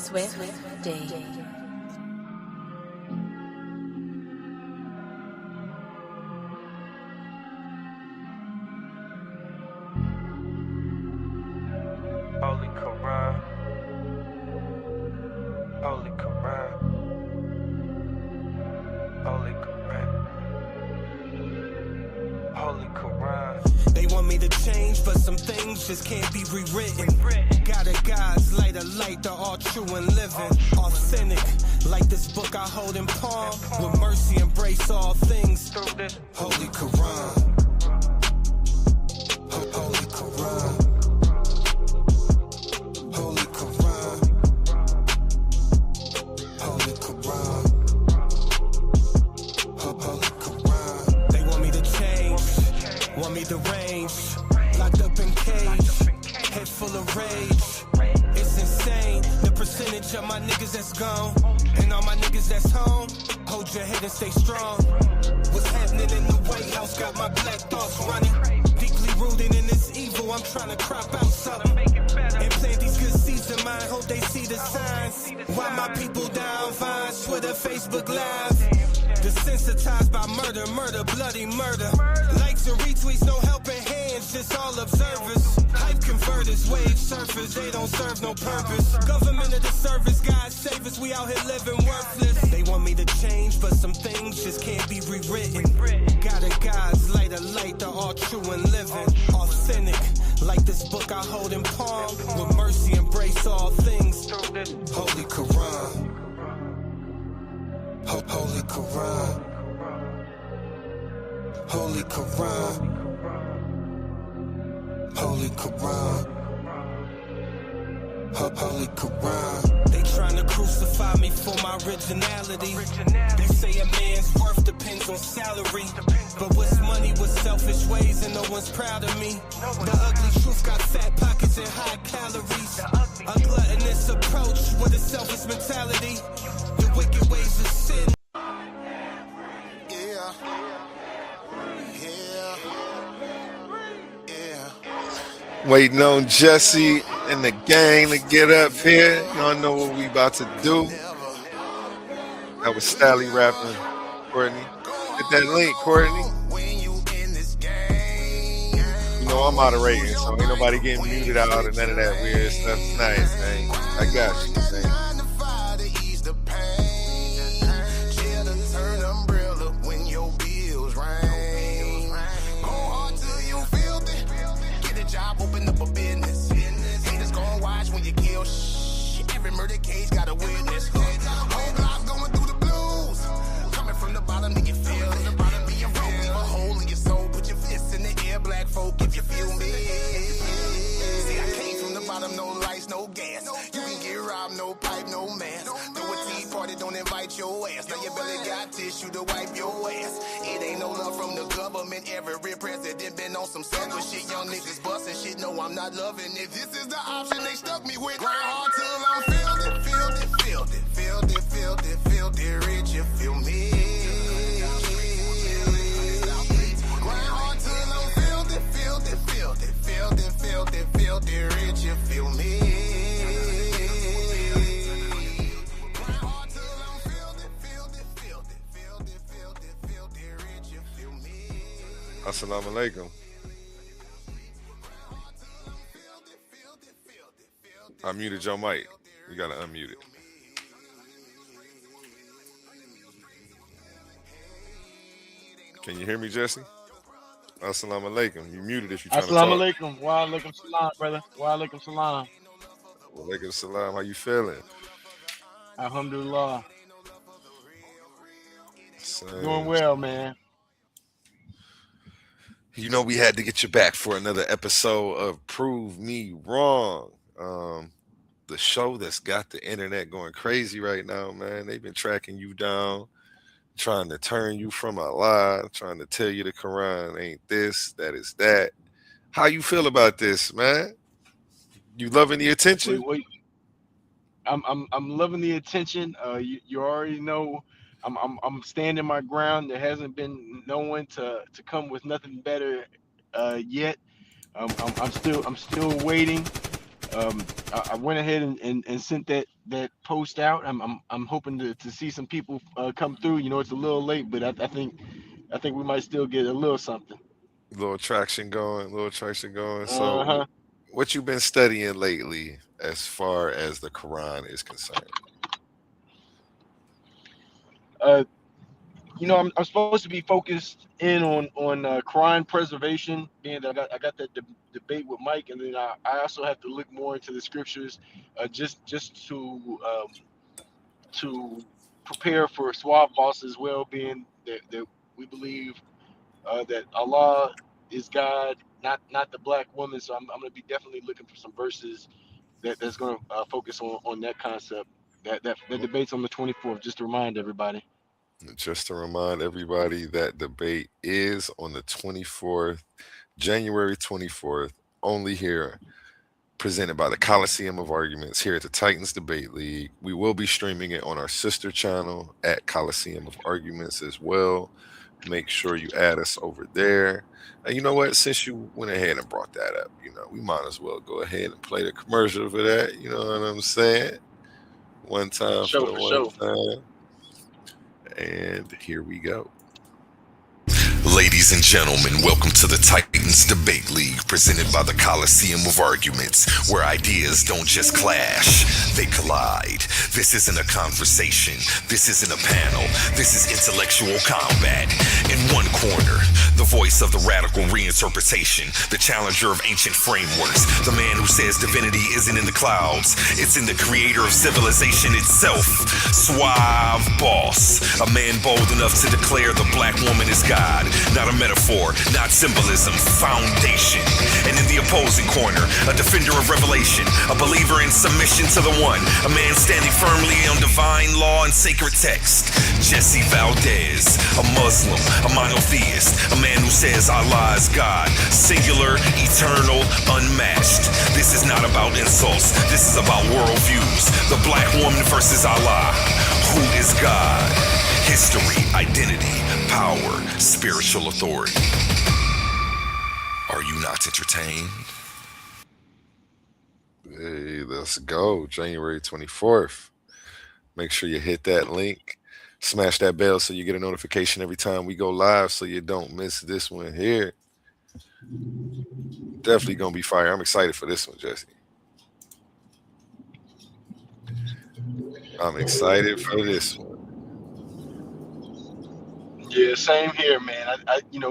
Swift Day. Holy Quran, Holy Quran, Holy Quran, Holy Quran. They want me to change, but some things just can't be rewritten. Gotta God's light, a light, they're all true and living. Authentic, like this book I hold in palm. With mercy, embrace all things. Holy Quran. Holy Quran. Holy Quran. Holy Quran. Holy Quran. They want me to change, want me to range. Locked up in cage, head full of rage. It's insane, the percentage of my niggas that's gone. And all my niggas that's home, hold your head and stay strong. What's happening in the White House got my black thoughts running. Deeply rooted in this evil, I'm trying to crop out something. And plant these good seeds in mine, hope they see the signs. Why my people down, Vines, Twitter, Facebook Live. Desensitized by murder, murder, bloody murder. Likes and retweets, no helping hands, just all observers. Hype converters, wage surfers, they don't serve no purpose. Government of the service, God save us, we out here living worthless. They want me to change, but some things just can't be rewritten. Got a God's light, a light, they're all true and living. Authentic, like this book I hold in palm. With mercy, embrace all things. Holy Quran. Holy Quran. Holy Quran. Holy Quran. Holy Quran. They trying to crucify me for my originality. They say a man's worth depends on salary. But what's money with selfish ways and no one's proud of me? The ugly truth got fat pockets and high calories. A gluttonous approach with a selfish mentality. The wicked ways of sin. Waiting on Jesse and the gang to get up here. Y'all know what we about to do. That was Stally rapping, Courtney. Get that link, Courtney. You know I'm moderating, so ain't nobody getting muted out or none of that weird stuff tonight, man. I got you, man. Open up a business. Haters gon' watch when you kill every murder case got a witness. Whole life going through the blues. Coming from the bottom, do you feel it? Being wrong, leave a hole in your soul. Put your fists in the air, black folk, if you feel me. See, I came from the bottom, no lights, no gas. You can get robbed, no pipe, no mask. Throw a tea party, don't invite your ass. Now your belly got tissue to wipe your ass. It ain't no love from the government. Every president been on some sucker shit. Young niggas bustin' shit. No, I'm not loving it. This is the option they stuck me with. Grind hard till I'm filled it, filled it, filled it, filled it, filled it, filled it, rich, you feel me? Grind hard till I'm filled it, filled it, filled it, filled it, filled it, filled it, rich, you feel me? Assalamu alaikum. I muted your mic. You gotta unmute it. Can you hear me, Jesse? Assalamu alaikum. You muted if you're trying to talk. Assalamu alaikum. Wa alaikum salam, brother. Wa alaikum salam. Wa alaikum salam. How you feeling? Alhamdulillah. Same. Doing well, man. You know we had to get you back for another episode of Prove Me Wrong. The show that's got the internet going crazy right now, man. They've been tracking you down, trying to turn you from a lie, trying to tell you the Quran ain't this, that is that. How you feel about this, man? You loving the attention? Wait. I'm loving the attention. You already know I'm standing my ground. There hasn't been no one to come with nothing better yet. I'm still waiting. I went ahead and sent that that post out. I'm hoping to see some people come through. You know, it's a little late, but I think we might still get a little something. Little traction going, little traction going. Uh So, huh. what you been studying lately as far as the Quran is concerned? Uh, I'm supposed to be focused in on crime preservation, being that I got that debate with Mike, and then I also have to look more into the scriptures, just to prepare for swab boss as well, being that we believe that Allah is God, not the black woman. So I'm going to be definitely looking for some verses that's going to focus on that concept. That debate's on the 24th. Just to remind everybody. Just to remind everybody, that debate is on the 24th, January 24th, only here, presented by the Coliseum of Arguments here at the Titans Debate League. We will be streaming it on our sister channel at Coliseum of Arguments as well. Make sure you add us over there. And you know what? Since you went ahead and brought that up, we might as well go ahead and play the commercial for that. You know what I'm saying? One For time for sure, the for one sure. time. And here we go. Ladies and gentlemen, welcome to the Titans Debate League, presented by the Coliseum of Arguments, where ideas don't just clash, they collide. This isn't a conversation, this isn't a panel, this is intellectual combat. In one corner, the voice of the radical reinterpretation, the challenger of ancient frameworks, the man who says divinity isn't in the clouds, it's in the creator of civilization itself. Suave Boss, a man bold enough to declare the black woman is God. Not a metaphor, not symbolism, foundation. And in the opposing corner, a defender of revelation, a believer in submission to the one, a man standing firmly on divine law and sacred text. Jesse Valdez, a Muslim, a monotheist, a man who says Allah is God, singular, eternal, unmatched. This is not about insults, this is about worldviews. The black woman versus Allah. Who is God? History, identity, power, spiritual authority. Are you not entertained? Hey, let's go. January 24th. Make sure you hit that link. Smash that bell so you get a notification every time we go live so you don't miss this one here. Definitely going to be fire. I'm excited for this one, Jesse. I'm excited for this one. Yeah, same here, man.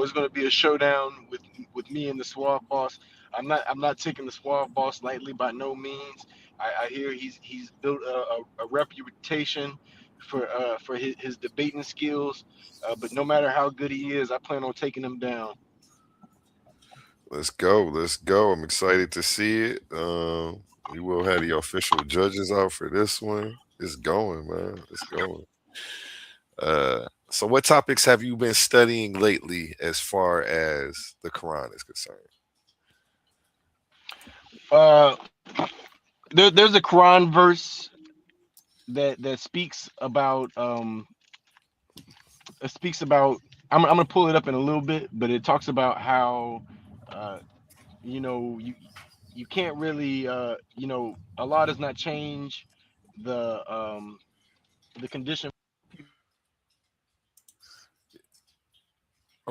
It's going to be a showdown with me and the Suave Boss. I'm not taking the Suave Boss lightly by no means. I hear he's built a reputation for his debating skills. But no matter how good he is, I plan on taking him down. Let's go. Let's go. I'm excited to see it. We will have the official judges out for this one. It's going, man. It's going. So what topics have you been studying lately as far as the Quran is concerned? Uh, there's a Quran verse that speaks about. I'm gonna pull it up in a little bit, but it talks about how uh, you can't really Allah does not change the condition.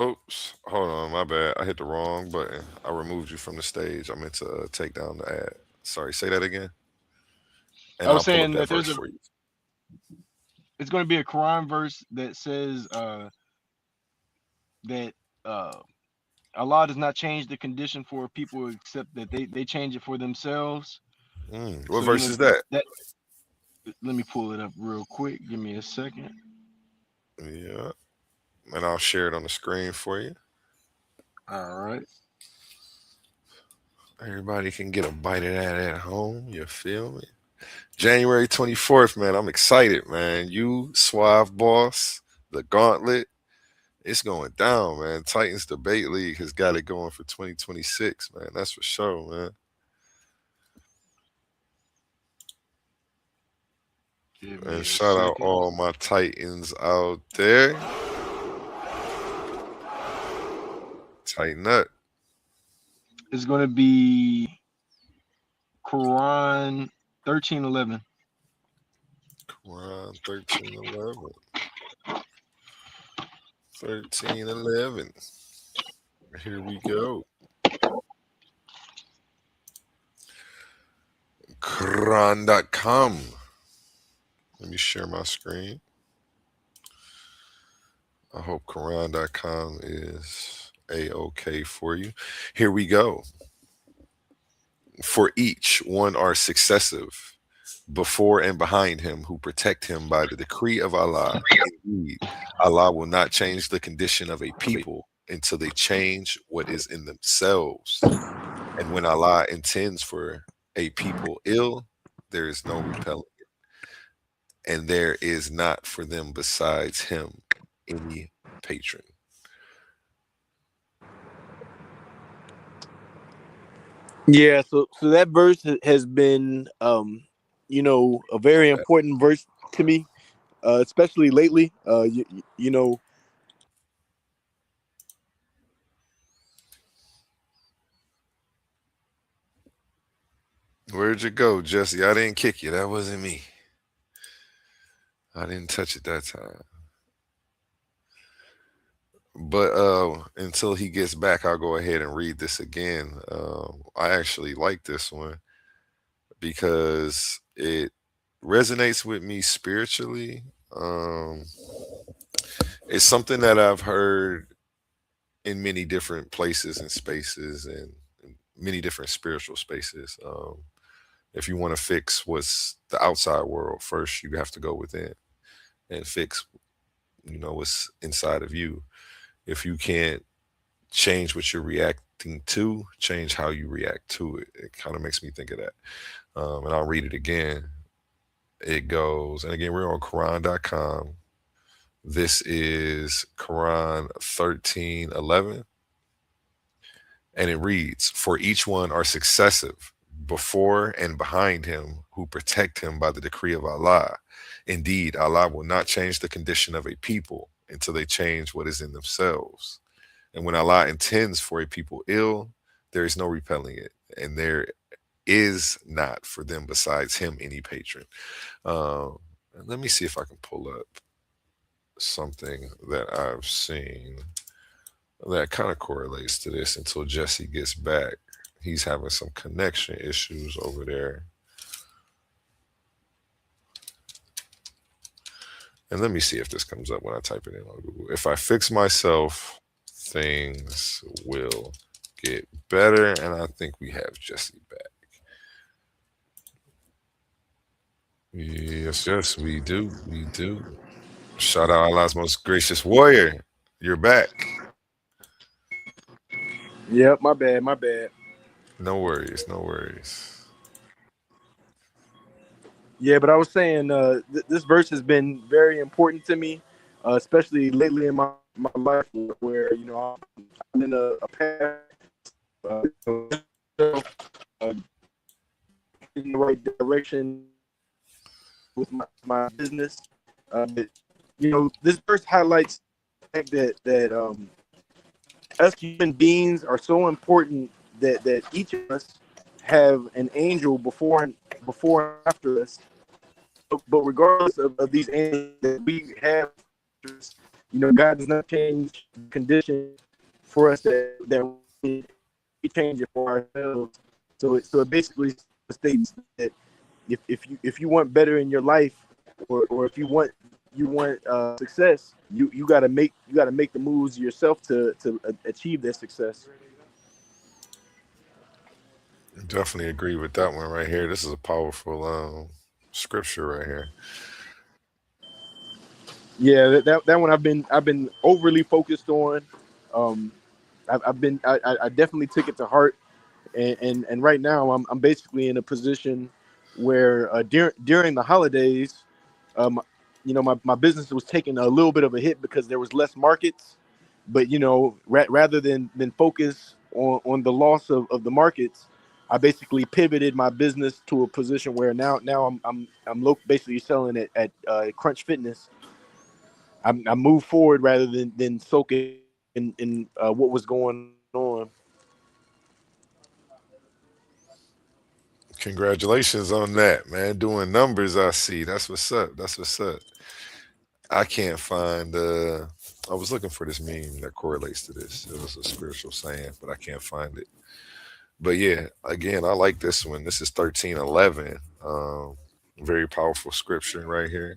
Oops, hold on, my bad. I hit the wrong button. I removed you from the stage. I meant to take down the ad. Sorry, say that again. And I was I'll pull up saying that that verse for you. it's going to be a Quran verse that says that Allah does not change the condition for people except that they change it for themselves. What So verse is that? that let me pull it up real quick. Give me a second. Yeah, and I'll share it on the screen for you. All right. Everybody can get a bite of that at home. You feel me? January 24th, man. I'm excited, man. You, Suave Boss, the Gauntlet. It's going down, man. Titans Debate League has got it going for 2026, man. That's for sure, man. Give me And a shout out second. all my Titans out there. Tighten up. It's going to be Quran 13:11. Quran 13:11. 13:11. Here we go. Quran.com. Let me share my screen. I hope Quran.com is a-okay for you. Here we go. For each one are successive before and behind him who protect him by the decree of Allah. Indeed, Allah will not change the condition of a people until they change what is in themselves. And when Allah intends for a people ill, there is no repelling it, and there is not for them besides him any patron. Yeah, so that verse has been, a My very bad. important verse to me, especially lately. You know, Where'd you go, Jesse? I didn't kick you. That wasn't me. I didn't touch it that time. But until he gets back, I'll go ahead and read this again. I actually like this one because it resonates with me spiritually. Um, it's something that I've heard in many different places and spaces and many different spiritual spaces. If you want to fix what's the outside world first, you have to go within and fix, what's inside of you. If you can't change what you're reacting to, change how you react to it. It kind of makes me think of that. And I'll read it again. It goes, and again, we're on Quran.com. This is Quran 13:11. And it reads, for each one are successive before and behind him who protect him by the decree of Allah. Indeed, Allah will not change the condition of a people until they change what is in themselves. And when Allah intends for a people ill, there is no repelling it. And there is not for them besides him any patron. Um, Let me see if I can pull up something that I've seen that kind of correlates to this until Jesse gets back. He's having some connection issues over there. And let me see if this comes up when I type it in on Google. If I fix myself, things will get better. And I think we have Jesse back. Yes, yes, we do. We do. Shout out Allah's most gracious warrior. You're back. yeah, my bad, my bad. No worries. No worries. Yeah, but I was saying, this verse has been very important to me, especially lately in my life, where I'm in a path, uh, in the right direction with my business. But, this verse highlights the fact that us human beings are so important that each of us have an angel before and after us. But regardless of these angels that we have, God does not change the condition for us that we change it for ourselves. So it basically states that if you want better in your life, or if you want success, you gotta make the moves yourself to achieve that success. Definitely agree with that one right here. This is a powerful scripture right here. Yeah, that one I've been overly focused on. Um, I definitely took it to heart, and right now I'm basically in a position where during the holidays, um, my business was taking a little bit of a hit because there was less markets. But rather than focus on the loss of the markets, I basically pivoted my business to a position where now I'm basically selling it at Crunch Fitness. I moved forward rather than soaking in what was going on. Congratulations on that, man. Doing numbers, I see. That's what's up. That's what's up. I can't find. I was looking for this meme that correlates to this. It was a spiritual saying, but I can't find it. But yeah, again, I like this one. This is 13:11. Very powerful scripture right here.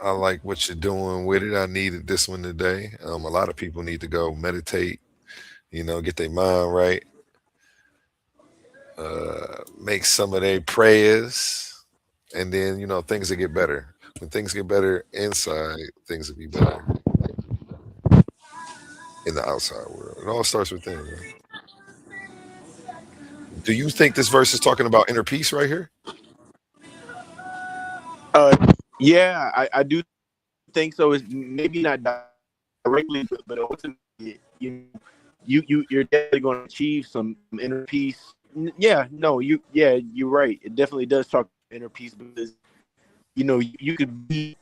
I like what you're doing with it. I needed this one today. A lot of people need to go meditate, get their mind right, make some of their prayers, and then, things will get better. When things get better inside, things will be better in the outside world. It all starts within, man. Do you think this verse is talking about inner peace right here? Uh, yeah, I do think so. It's maybe not directly, but ultimately, you're definitely going to achieve some inner peace. Yeah, no, you're right. It definitely does talk inner peace because you could be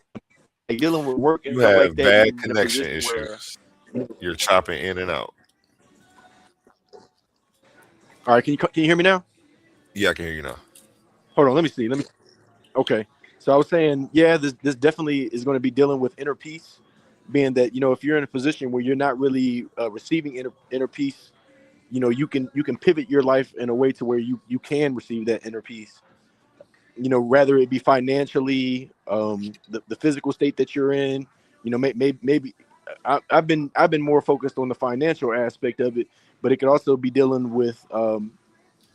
like, dealing with work and You stuff like have that. You're bad in a connection position where, issues. You're chopping in and out. all right, can you hear me now? Yeah, I can hear you now. Hold on, let me see. Okay. So I was saying, yeah, this definitely is going to be dealing with inner peace, being that if you're in a position where you're not really receiving inner peace, you can pivot your life in a way to where you can receive that inner peace. Rather it be financially, the physical state that you're in. Maybe I've been more focused on the financial aspect of it, but it could also be dealing with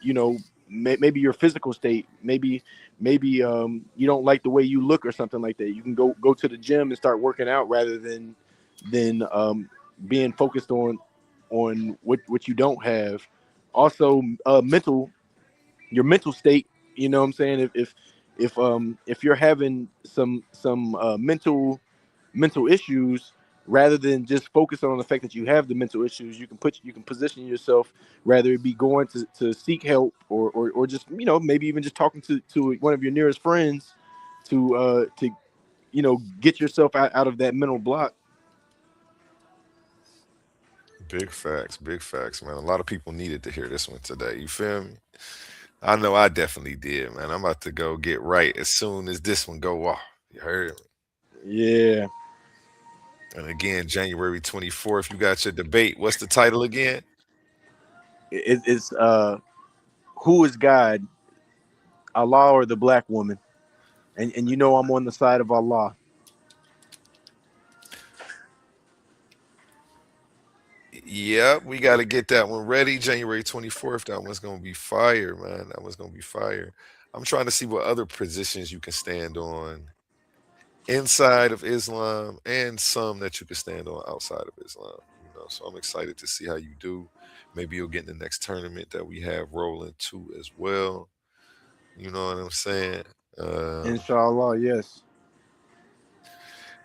you know maybe your physical state, maybe you don't like the way you look or something like that. You can go to the gym and start working out rather than being focused on what you don't have. Also, your mental state, what I'm saying. If you're having some mental issues, rather than just focus on the fact that you have the mental issues, you can position yourself, rather it be going to seek help, or just maybe even just talking to one of your nearest friends to get yourself out of that mental block. Big facts, man. A lot of people needed to hear this one today. You feel me? I know I definitely did, man. I'm about to go get right as soon as this one go off. You heard me? Yeah, And again, January 24th, you got your debate. What's the title again? it's who is God, Allah or the black woman? And I'm on the side of Allah. Yep, we got to get that one ready. January 24th. That one's going to be fire, man. That one's going to be fire. I'm trying to see what other positions you can stand on inside of Islam and some that you can stand on outside of Islam. So I'm excited to see how you do. Maybe you'll get in the next tournament that we have rolling too as well. You know what I'm saying? Uh, Inshallah, yes.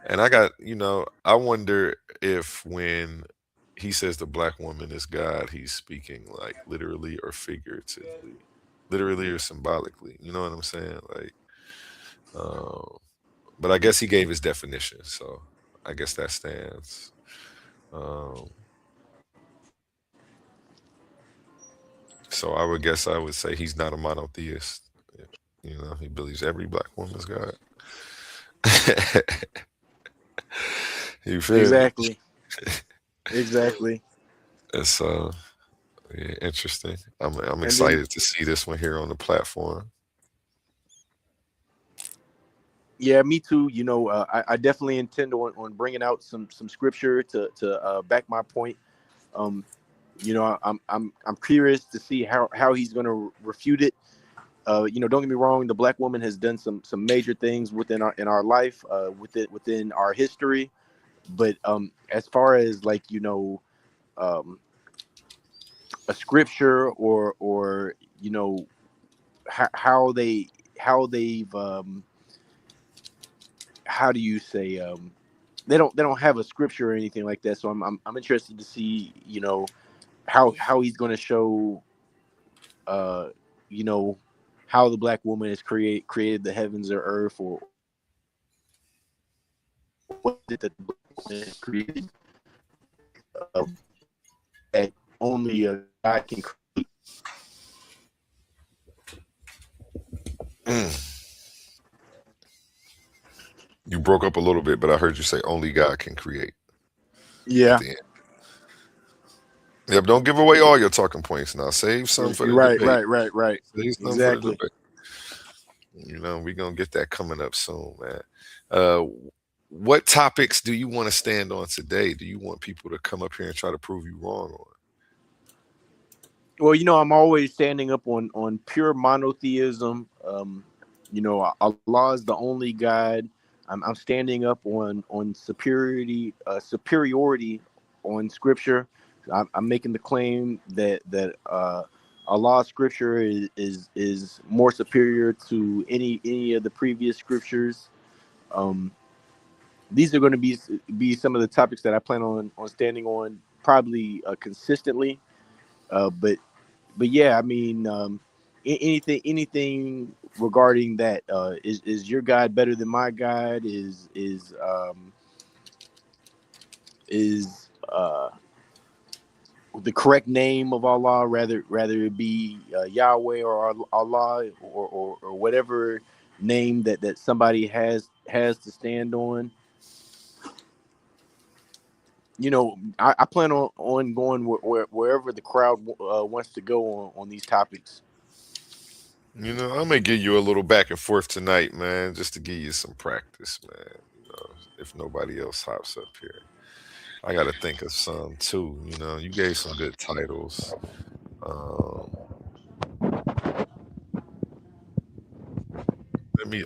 and I wonder if when he says the black woman is God, he's speaking like literally or figuratively, literally or symbolically. You know what I'm saying? Like, um, but I guess he gave his definition, so I guess that stands. Um, so I would say he's not a monotheist. He believes every black woman's God. You feel me? Exactly. Exactly. It's yeah, interesting. I'm And then, excited to see this one here on the platform. yeah, me too. I definitely intend on bringing out some scripture to back my point. Um, I'm curious to see how he's going to refute it. Don't get me wrong. The black woman has done some major things in our life, within our history. But as far as like um, a scripture, or how they've how do you say, they don't have a scripture or anything like that. So I'm interested to see how he's going to show uh you know how the black woman has created the heavens or earth, or what is it that the black woman has created, uh, that only a God can create. Mm. You broke up a little bit, but I heard you say only God can create at Yeah, the end. Yep, don't give away all your talking points now. Save some for you're the right, debate. right. Save some for the Exactly. debate. We're gonna get that coming up soon, man. Uh, what topics do you want to stand on today? Do you want people to come up here and try to prove you wrong on? Well, I'm always standing up on pure monotheism. Allah is the only God. I'm standing up on superiority on Scripture. I'm making the claim that Allah's Scripture is more superior to any of the previous scriptures. Um, these are going to be some of the topics that I plan on standing on probably consistently. But yeah, I mean, anything regarding that, is your God better than my God? Is the correct name of Allah, rather it be Yahweh or Allah, or whatever name that somebody has to stand on. I plan on going wherever the crowd wants to go on these topics. I'm gonna give you a little back and forth tonight, man, just to give you some practice, man. If nobody else hops up here, I got to think of some too. You gave some good titles. Um,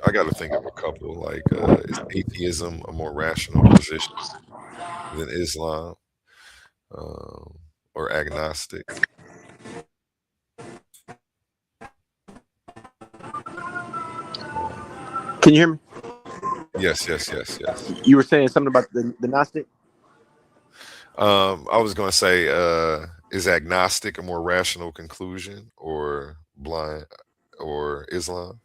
I got to think of a couple. Like, is atheism a more rational position than Islam, um, or agnostic? Um, Can you hear me? yes, yes, yes, yes. You were saying something about the Gnostic. I was going to say, is agnostic a more rational conclusion, or blind, or Islam,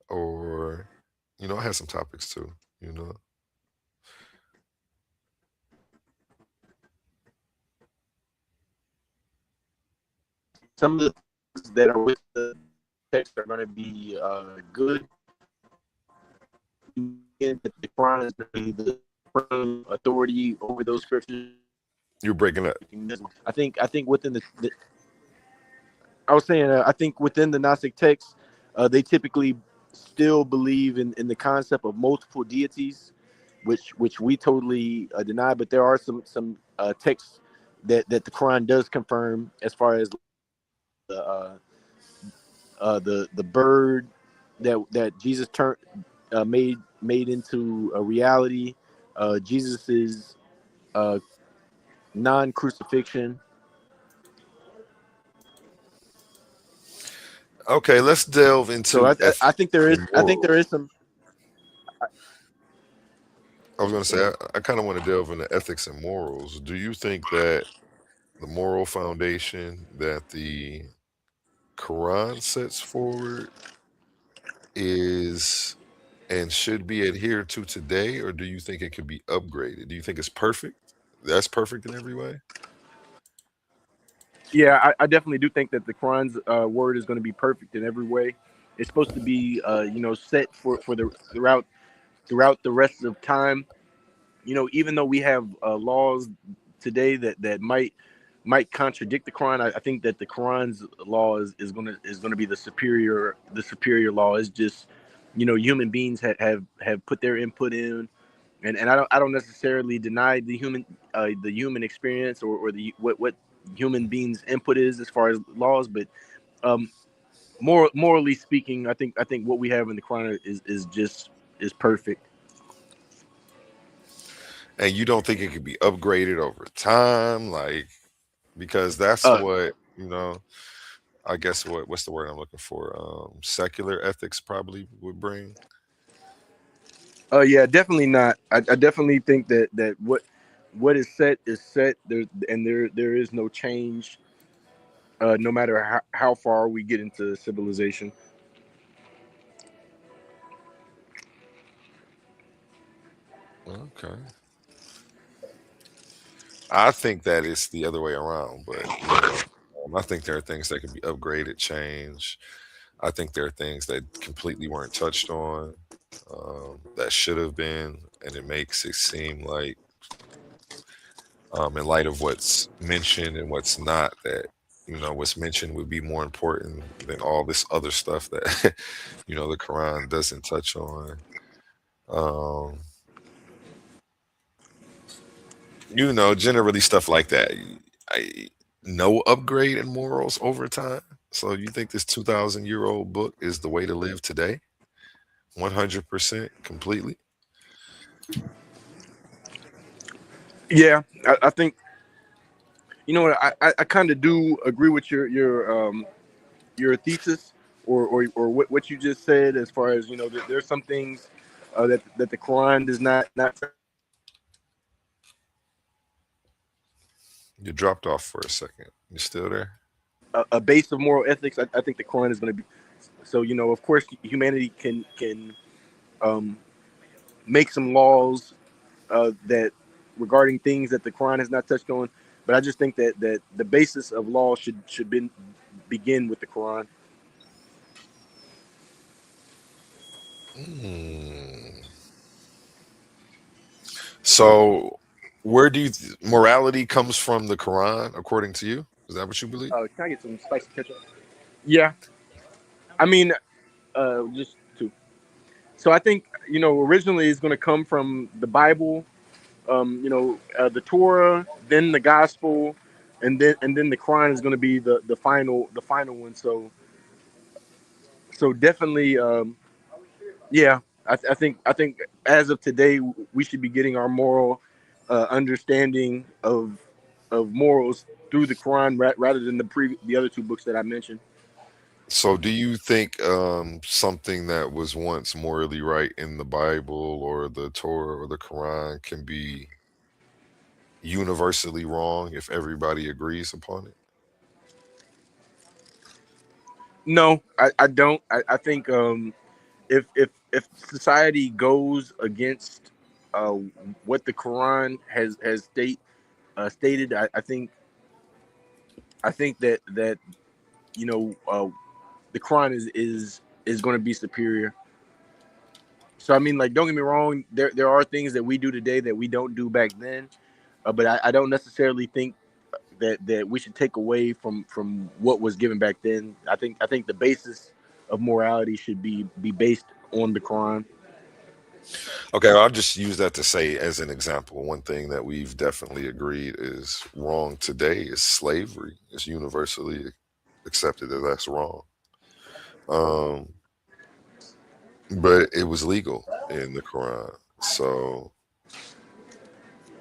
or I had some topics too. You know, Some of the things that are with the text are going to be good. And the Quran is going to be the supreme authority over those scriptures. you're breaking up. I think within the I was saying, I think within the Gnostic text, they typically still believe in the concept of multiple deities, which we totally deny. But there are some texts that the Quran does confirm, as far as the the bird that Jesus turned made into a reality, Jesus's uh, non-crucifixion. Okay, let's delve So into I ethics think there is and I think there is morals. some. I was going to say, I kind of want to delve into ethics and morals. Do you think that the moral foundation that the Quran sets forward is and should be adhered to today, or do you think it could be upgraded? Do you think it's perfect? That's perfect in every way? Yeah, I definitely do think that the Quran's word is going to be perfect in every way. It's supposed to be, set for the throughout the rest of time. Even though we have laws today that might contradict the Quran, I think that the Quran's law is gonna be the superior law. It's just, human beings have put their input in, and I don't necessarily deny the human experience, or the what human beings input is as far as laws. But um morally speaking, I think what we have in the Quran is perfect. And you don't think it could be upgraded over time? Like, because that's uh what, I guess what's the word I'm looking for? Secular ethics probably would bring. yeah, definitely not. I definitely think that what is set there, and there is no change, no matter how far we get into civilization. Okay. I think that it's the other way around, but I think there are things that can be upgraded, changed. I think there are things that completely weren't touched on, that should have been, and it makes it seem like, in light of what's mentioned and what's not, that what's mentioned would be more important than all this other stuff that the Quran doesn't touch on. Um, generally stuff like that. I No upgrade in morals over time. So you think this 2,000-year-old book is the way to live today? 100% completely. Yeah, I think you know what I kind of do agree with your thesis or what you just said as far as there's some things that the Quran does not You dropped off for a second. You still there? a base of moral ethics. I think the Quran is going to be so. Of course, humanity can um, make some laws that regarding things that the Quran has not touched on. But I just think that the basis of law should begin with the Quran. Hmm. So, where do morality comes from the Quran, according to you? Is that what you believe? Can I get some spicy ketchup? Yeah, I mean, just two. So I think originally it's going to come from the Bible, the Torah, then the Gospel, and then the Quran is going to be the final one. So definitely, yeah. I think as of today, we should be getting our moral understanding of morals through the Quran rather than the other two books that I mentioned. So, do you think something that was once morally right in the Bible or the Torah or the Quran can be universally wrong if everybody agrees upon it? No, I don't. I think if society goes against uh, what the Quran has stated, I think that the Quran is going to be superior. So I mean, like, don't get me wrong. There are things that we do today that we don't do back then, but I don't necessarily think that we should take away from what was given back then. I think the basis of morality should be based on the Quran. Okay, well, I'll just use that to say as an example. One thing that we've definitely agreed is wrong today is slavery. It's universally accepted that that's wrong. Um, but it was legal in the Quran. So,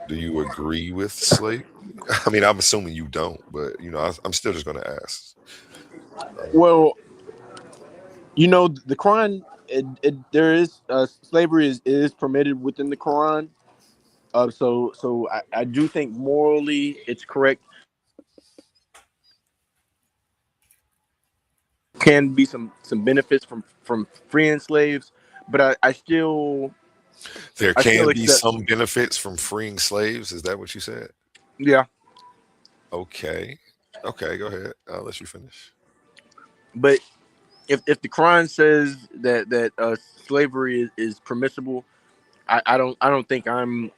do you agree with slavery? I mean, I'm assuming you don't, but I'm still just going to ask. Well, the Quran, there is slavery is permitted within the Quran. So I do think morally it's correct. Can be some benefits from freeing slaves, but There I still can be accept. some benefits from freeing slaves. Is that what you said? Yeah, Okay. Okay, go ahead. I'll let you finish. but if the Quran says that slavery is permissible, I don't think I'm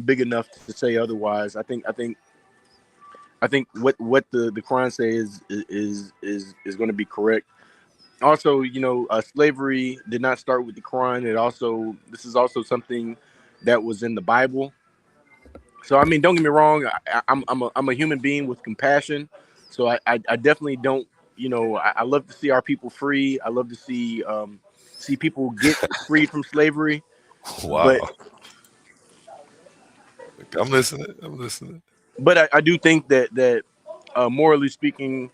big enough to say otherwise. I think what the Quran says is going to be correct. Also, slavery did not start with the Quran. This is also something that was in the Bible. So I mean, don't get me wrong. I'm a human being with compassion. So I definitely don't. I love to see our people free. I love to see people get freed from slavery. But Wow. I'm listening. I'm listening. I do think that morally speaking,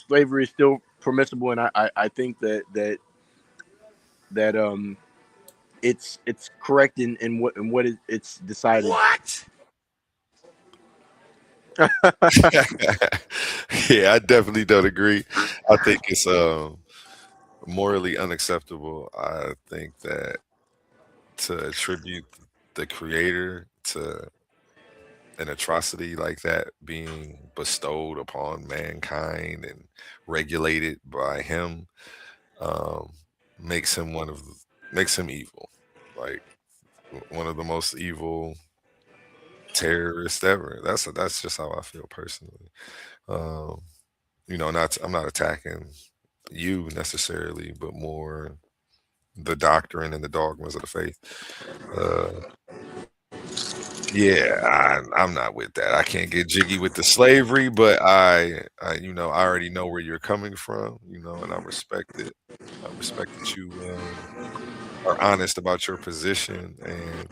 slavery is still permissible, and I think that it's correct in what it's decided. What? Yeah, I definitely don't agree. I think it's morally unacceptable. I think that to attribute the creator to an atrocity like that being bestowed upon mankind and regulated by him um, makes him makes him evil, like one of the most evil terrorists ever. That's just how I feel personally. Um, not I'm not attacking you necessarily, but more the doctrine and the dogmas of the faith. Uh, yeah, I'm not with that. I can't get jiggy with the slavery, but I already know where you're coming from, and I respect it. I respect that you are honest about your position and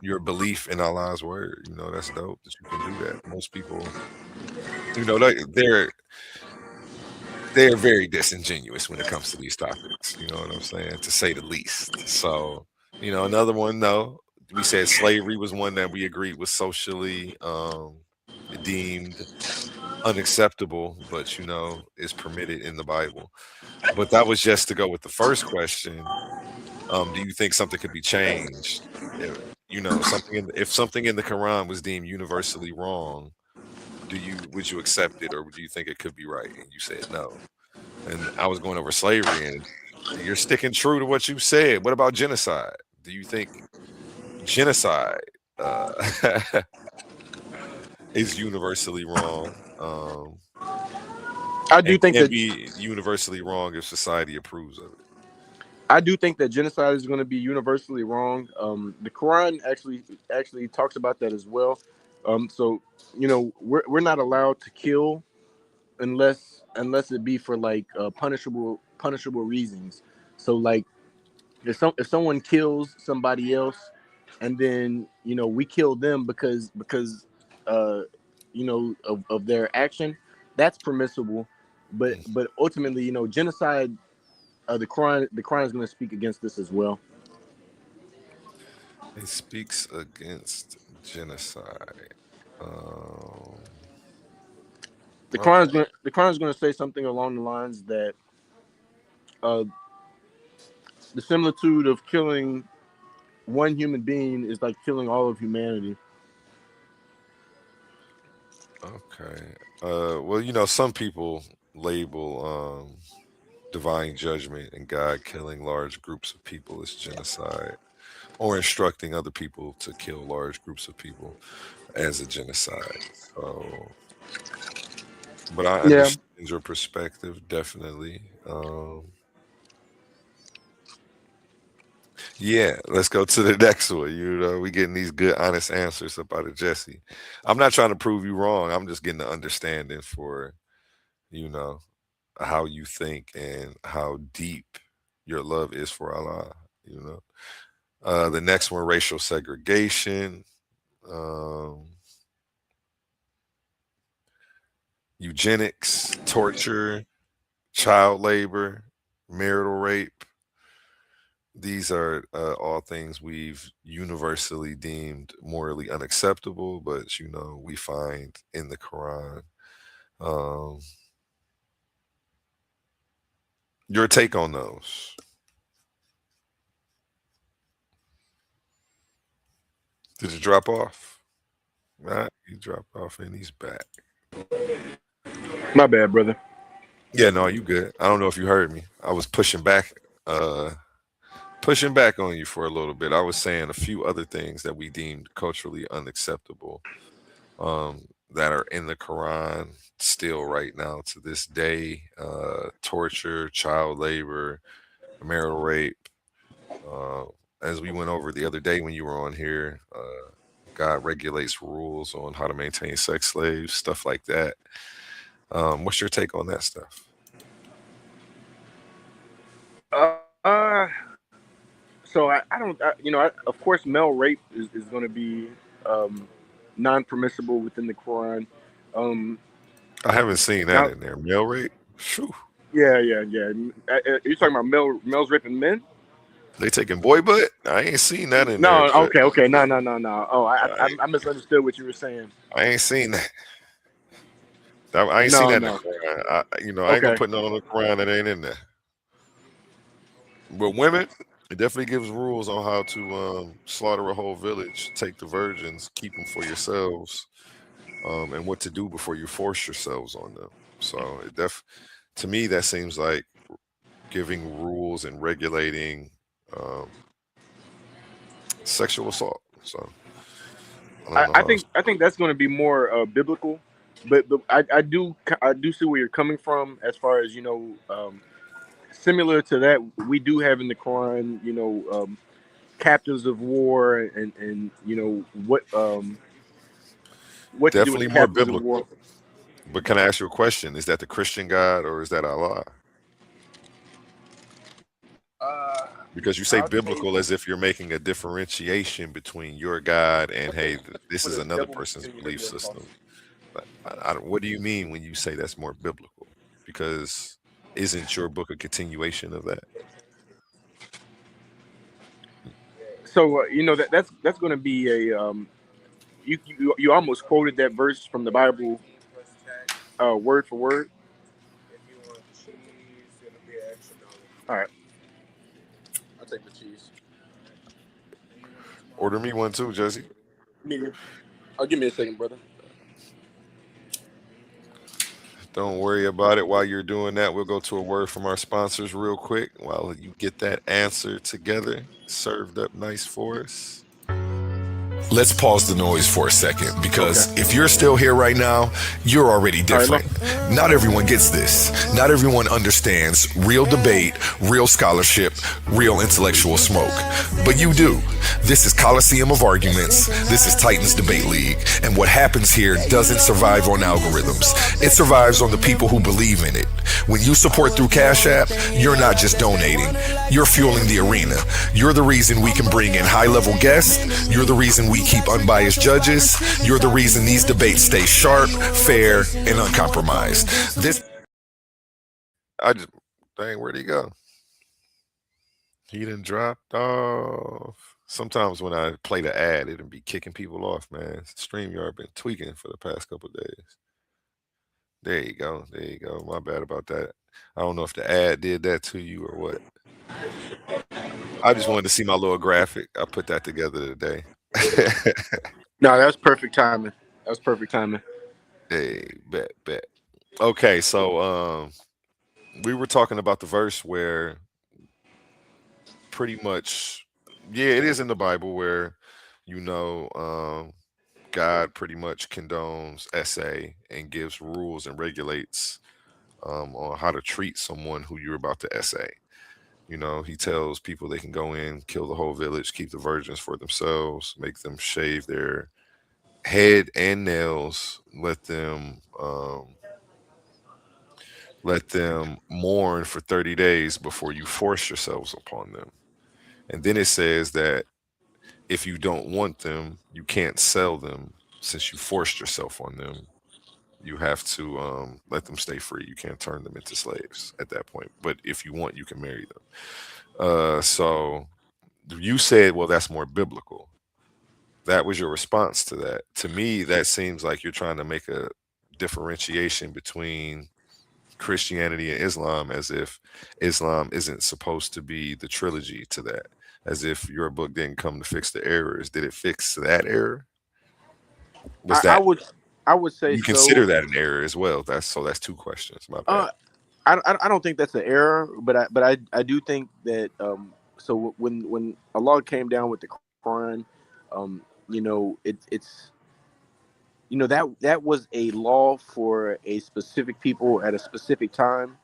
your belief in Allah's word. That's dope that you can do that. Most people, they're very disingenuous when it comes to these topics. You know what I'm saying? To say the least. So, another one, no. We said slavery was one that we agreed was socially deemed unacceptable, but is permitted in the Bible. But that was just to go with the first question. Do you think something could be changed? If, if something in the Quran was deemed universally wrong, would you accept it, or do you think it could be right? And you said no. And I was going over slavery, and you're sticking true to what you said. What about genocide? Do you think genocide uh, is universally wrong? I do And think can that be universally wrong if society approves of it. genocide is going to be universally wrong. The Quran actually talks about that as well. So we're not allowed to kill unless it be for like punishable reasons. So like if someone kills somebody else, and then we kill them uh of their action, that's permissible. But ultimately, genocide. The Quran is going to speak against this as well. It speaks against genocide. Um, The okay. Quran is going the Quran is going to say something along the lines that uh, the similitude of killing one human being is like killing all of humanity. Okay. Well, some people label divine judgment and God killing large groups of people as genocide, or instructing other people to kill large groups of people as a genocide. So, but I Yeah. understand your perspective definitely. Yeah, let's go to the next one. We getting these good, honest answers up out of Jesse. I'm not trying to prove you wrong. I'm just getting the understanding for you know how you think and how deep your love is for Allah. You know. The next one, racial segregation, um, eugenics, torture, child labor, marital rape. These are all things we've universally deemed morally unacceptable, but we find in the Quran. Um, your take on those? Did it drop off? Nah, he dropped off and he's back. My bad, brother. Yeah, no, you good. I don't know if you heard me. I was pushing back on you for a little bit. I was saying a few other things that we deemed culturally unacceptable, that are in the Quran still right now to this day. Torture, child labor, marital rape. Uh, as we went over the other day when you were on here, God regulates rules on how to maintain sex slaves, stuff like that. What's your take on that stuff? Uh, so I don't, of course, male rape is going to be um, non-permissible within the Quran. Um, I haven't seen that now, in there. Male rape? Phew. yeah. You're talking about males raping men? They taking boy butt? I ain't seen that in there. No, okay, no. Oh, I misunderstood what you were saying. I ain't seen that. I ain't seen No, that in the no. Quran. I ain't gonna Okay. put nothing on the Quran that ain't in there. But women? It definitely gives rules on how to slaughter a whole village, take the virgins, keep them for yourselves, and what to do before you force yourselves on them. So to me, that seems like giving rules and regulating um, sexual assault. So I don't I, know I how else. think I think that's going to be more biblical, but I do see where you're coming from as far as similar to that we do have in the Quran, captives of war and what to do with the Definitely more captives of war. biblical. But can I ask you a question? Is that the Christian God or is that Allah? Uh, Because you say I'll say biblical as if you're making a differentiation between your God and hey, this for is the another devil person's in your belief ear. system. What do you mean when you say that's more biblical? Because isn't your book a continuation of that? So that's going to be a you almost quoted that verse from the Bible word for word. All right, I'll take the cheese. Order me one too, Jesse. Medium. Give me a second, brother. Don't worry about it. While you're doing that, we'll go to a word from our sponsors real quick while you get that answer together, served up nice for us. Let's pause the noise for a second Okay. because if you're still here right now, you're already All right, different. Not everyone gets this. Not everyone understands real debate, real scholarship, real intellectual smoke. But you do. This is Coliseum of Arguments. This is Titans Debate League. And what happens here doesn't survive on algorithms. It survives on the people who believe in it. When you support through Cash App, you're not just donating. You're fueling the arena. You're the reason we can bring in high-level guests. You're the reason we keep unbiased judges. You're the reason these debates stay sharp, fair, and uncompromised. This I just, dang, where'd he go? He done dropped off. Sometimes when I play the ad, it'll be kicking people off, man. StreamYard been tweaking for the past couple of days. There you go. There you go. My bad about that. I don't know if the ad did that to you or what. I just wanted to see my little graphic. I put that together today. no, that was perfect timing. That was perfect timing. Hey, bet. Okay, so we were talking about the verse where pretty much, yeah, it is in the Bible where you know God pretty much condones essay and gives rules and regulates on how to treat someone who you're about to essay. You know, he tells people they can go in, kill the whole village, keep the virgins for themselves, make them shave their head and nails, let them mourn for 30 days before you force yourselves upon them. And then it says that if you don't want them, you can't sell them since you forced yourself on them. You have to let them stay free. You can't turn them into slaves at that point. But if you want, you can marry them. So you said, well, that's more biblical. That was your response to that. To me, that seems like you're trying to make a differentiation between Christianity and Islam as if Islam isn't supposed to be the trilogy to that. As if your book didn't come to fix the errors. Did it fix that error? Was I, I that would I would say you consider so. that an error as well? That's two questions. My bad. Uh, I don't think that's an error, but I do think that so when Allah came down with the Quran, it's that was a law for a specific people at a specific time.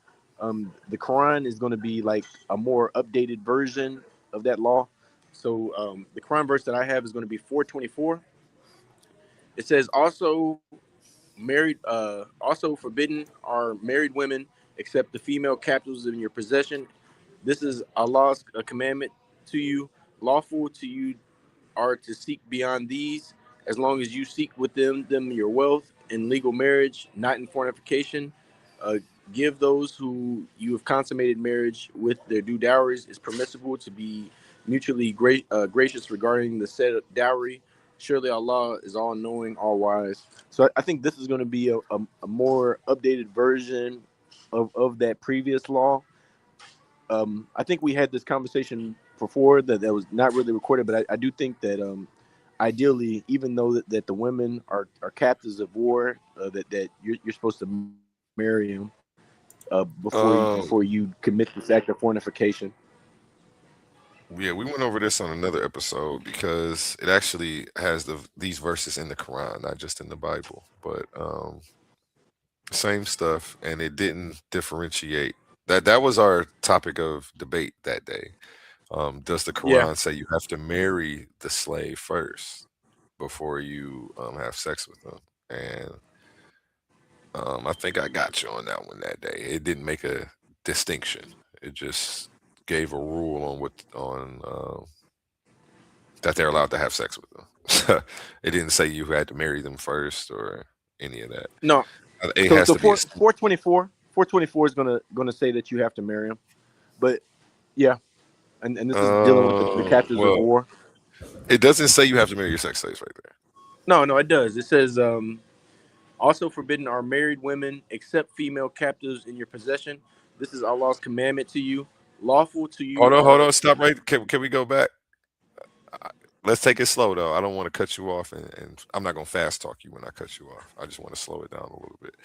The Quran is going to be like a more updated version of that law. So the Quran verse that I have is going to be 424. It says also forbidden are married women except the female captives in your possession. This is Allah's commandment to you. Lawful to you are to seek beyond these, as long as you seek with them your wealth in legal marriage, not in fornication. Uh, give those who you have consummated marriage with their due dowries. It's permissible to be mutually gracious regarding the said dowry. Surely Allah is all knowing, all wise. So I think this is going to be a more updated version of that previous law. I think we had this conversation before that was not really recorded, but I do think that ideally, even though that the women are captives of war, that you're supposed to marry them before Um, you commit this act of fornication. yeah, we went over this on another episode because it actually has these verses in the Quran, not just in the Bible, but same stuff, and it didn't differentiate. That was our topic of debate that day. Does the Yeah. Quran say you have to marry the slave first before you have sex with them? And I think I got you on that one that day. It didn't make a distinction. It just gave a rule on what on that they're allowed to have sex with them. It didn't say you had to marry them first or any of that. No. It So has so to be a. 424 is gonna say that you have to marry them, but yeah, and this is dealing with the captives of Well, war. it doesn't say you have to marry your sex slaves right there. No, it does. It says also forbidden are married women except female captives in your possession. This is Allah's commandment to you. Lawful to you Hold are. on, stop right. Can we go back? I- Let's take it slow though. I don't want to cut you off, and I'm not gonna fast talk you when I cut you off. I just want to slow it down a little bit.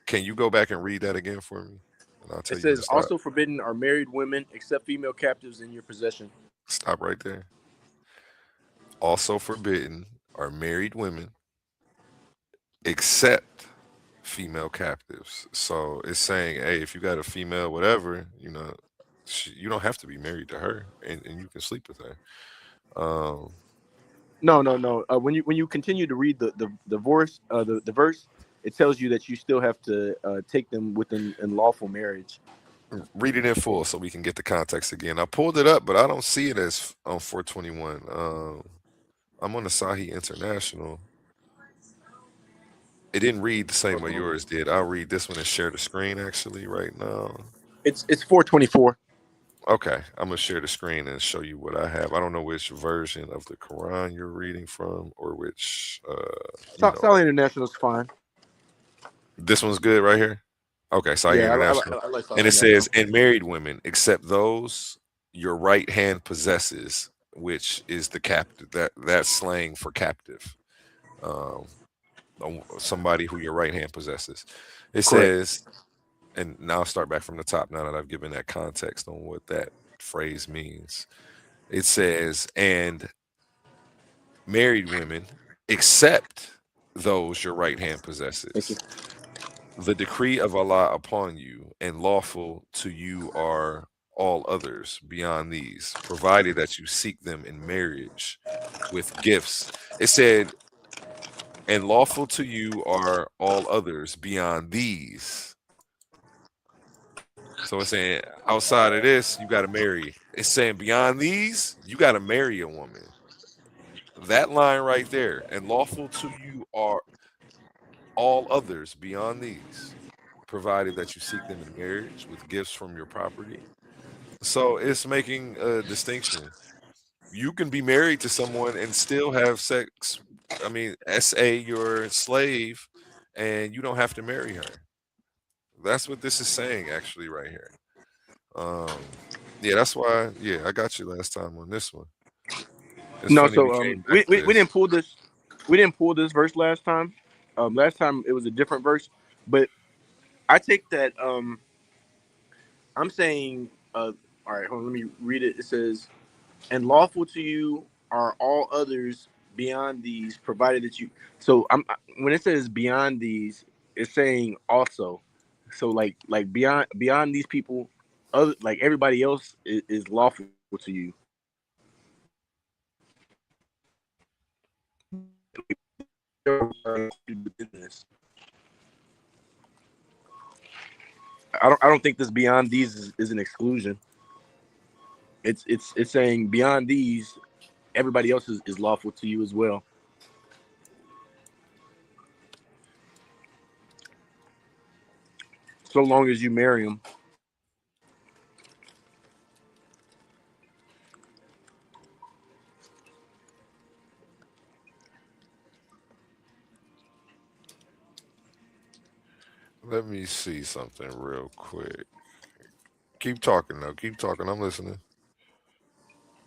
Can you go back and read that again for me? And I'll It tell you when says to stop. also forbidden are married women except female captives in your possession. Stop right there. Also forbidden are married women except female captives. So it's saying, hey, if you got a female, whatever, you don't have to be married to her, and you can sleep with her. Um, No. When you continue to read the verse, it tells you that you still have to take them within in lawful marriage. read it in full so we can get the context again. I pulled it up, but I don't see it as on 421. I'm on the Sahih International. It didn't read the same way yours did. I'll read this one and share the screen actually right now. It's 424. Okay, I'm gonna share the screen and show you what I have. I don't know which version of the Quran you're reading from, or which, Solid International is fine. this one's good right here. Okay, Sahih Yeah, International, I like and Solid it says, International. "And married women, except those your right hand possesses," which is the captive. That's slang for captive. Um, somebody who your right hand possesses. It Correct. says, and now I'll start back from the top now that I've given that context on what that phrase means. It says, and married women, except those your right hand Thank you. possesses. The decree of Allah upon you, and lawful to you are all others beyond these, provided that you seek them in marriage with gifts. It said, and lawful to you are all others beyond these. So it's saying outside of this, you got to marry. It's saying beyond these, you got to marry a woman. That line right there, and lawful to you are all others beyond these, provided that you seek them in marriage with gifts from your property. So it's making a distinction. You can be married to someone and still have sex. I mean, SA your slave, and you don't have to marry her. That's what this is saying, actually, right here. Um, yeah, that's why. Yeah, I got you last time on this one. It's No, funny we so came back we, to we this. didn't pull this. We didn't pull this verse last time. Last time it was a different verse, but I take that. I'm saying. All right, hold on, let me read it. It says, "And lawful to you are all others beyond these, provided that you." So when it says beyond these, it's saying also. So like beyond these people, other like everybody else is lawful to you. Within this. I don't think this beyond these is an exclusion. It's saying beyond these, everybody else is lawful to you as well, so long as you marry them. Let me see something real quick. Keep talking though. Keep talking. I'm listening.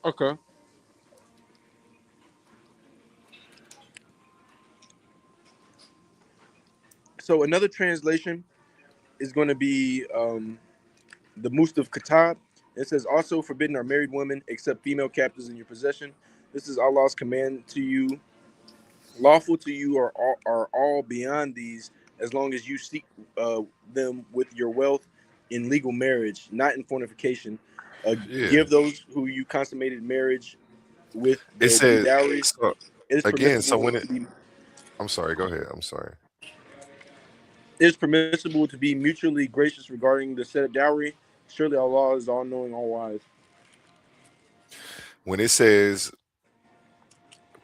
Okay. So another translation is going to be the Mustaf Kitab. It says, also forbidden are married women except female captives in your possession. This is Allah's command to you. Lawful to you are all beyond these, as long as you seek uh, them with your wealth in legal marriage, not in fornication. Yeah. Give those who you consummated marriage with It their due said dowries. so It is again, so permissible when it to be I'm sorry, go ahead. I'm sorry. it is permissible to be mutually gracious regarding the set of dowry. Surely Allah is all knowing, all wise. When it says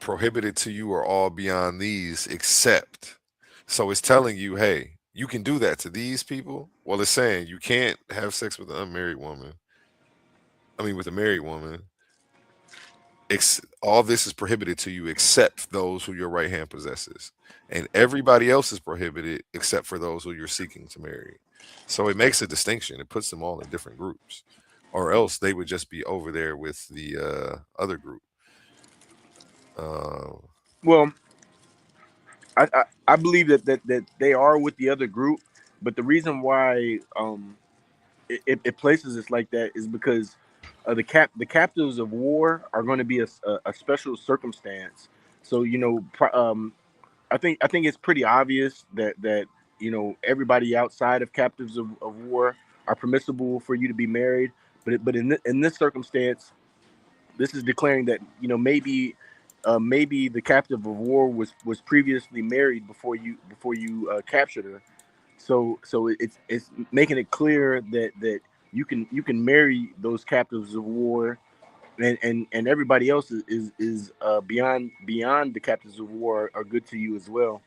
prohibited to you are all beyond these except, so it's telling you, hey, you can do that to these people. Well, it's saying you can't have sex with an unmarried woman. I mean, with a married woman. All this is prohibited to you except those who your right hand possesses, and everybody else is prohibited except for those who you're seeking to marry. So it makes a distinction. It puts them all in different groups, or else they would just be over there with the other group. Uh, Well, I believe that they are with the other group, but the reason why it places us like that is because the captives of war are going to be a special circumstance. So I think it's pretty obvious that everybody outside of captives of war are permissible for you to be married, but in this circumstance, this is declaring that maybe the captive of war was previously married before you captured her. So it's making it clear that you can marry those captives of war, and everybody else is beyond the captives of war are good to you as well.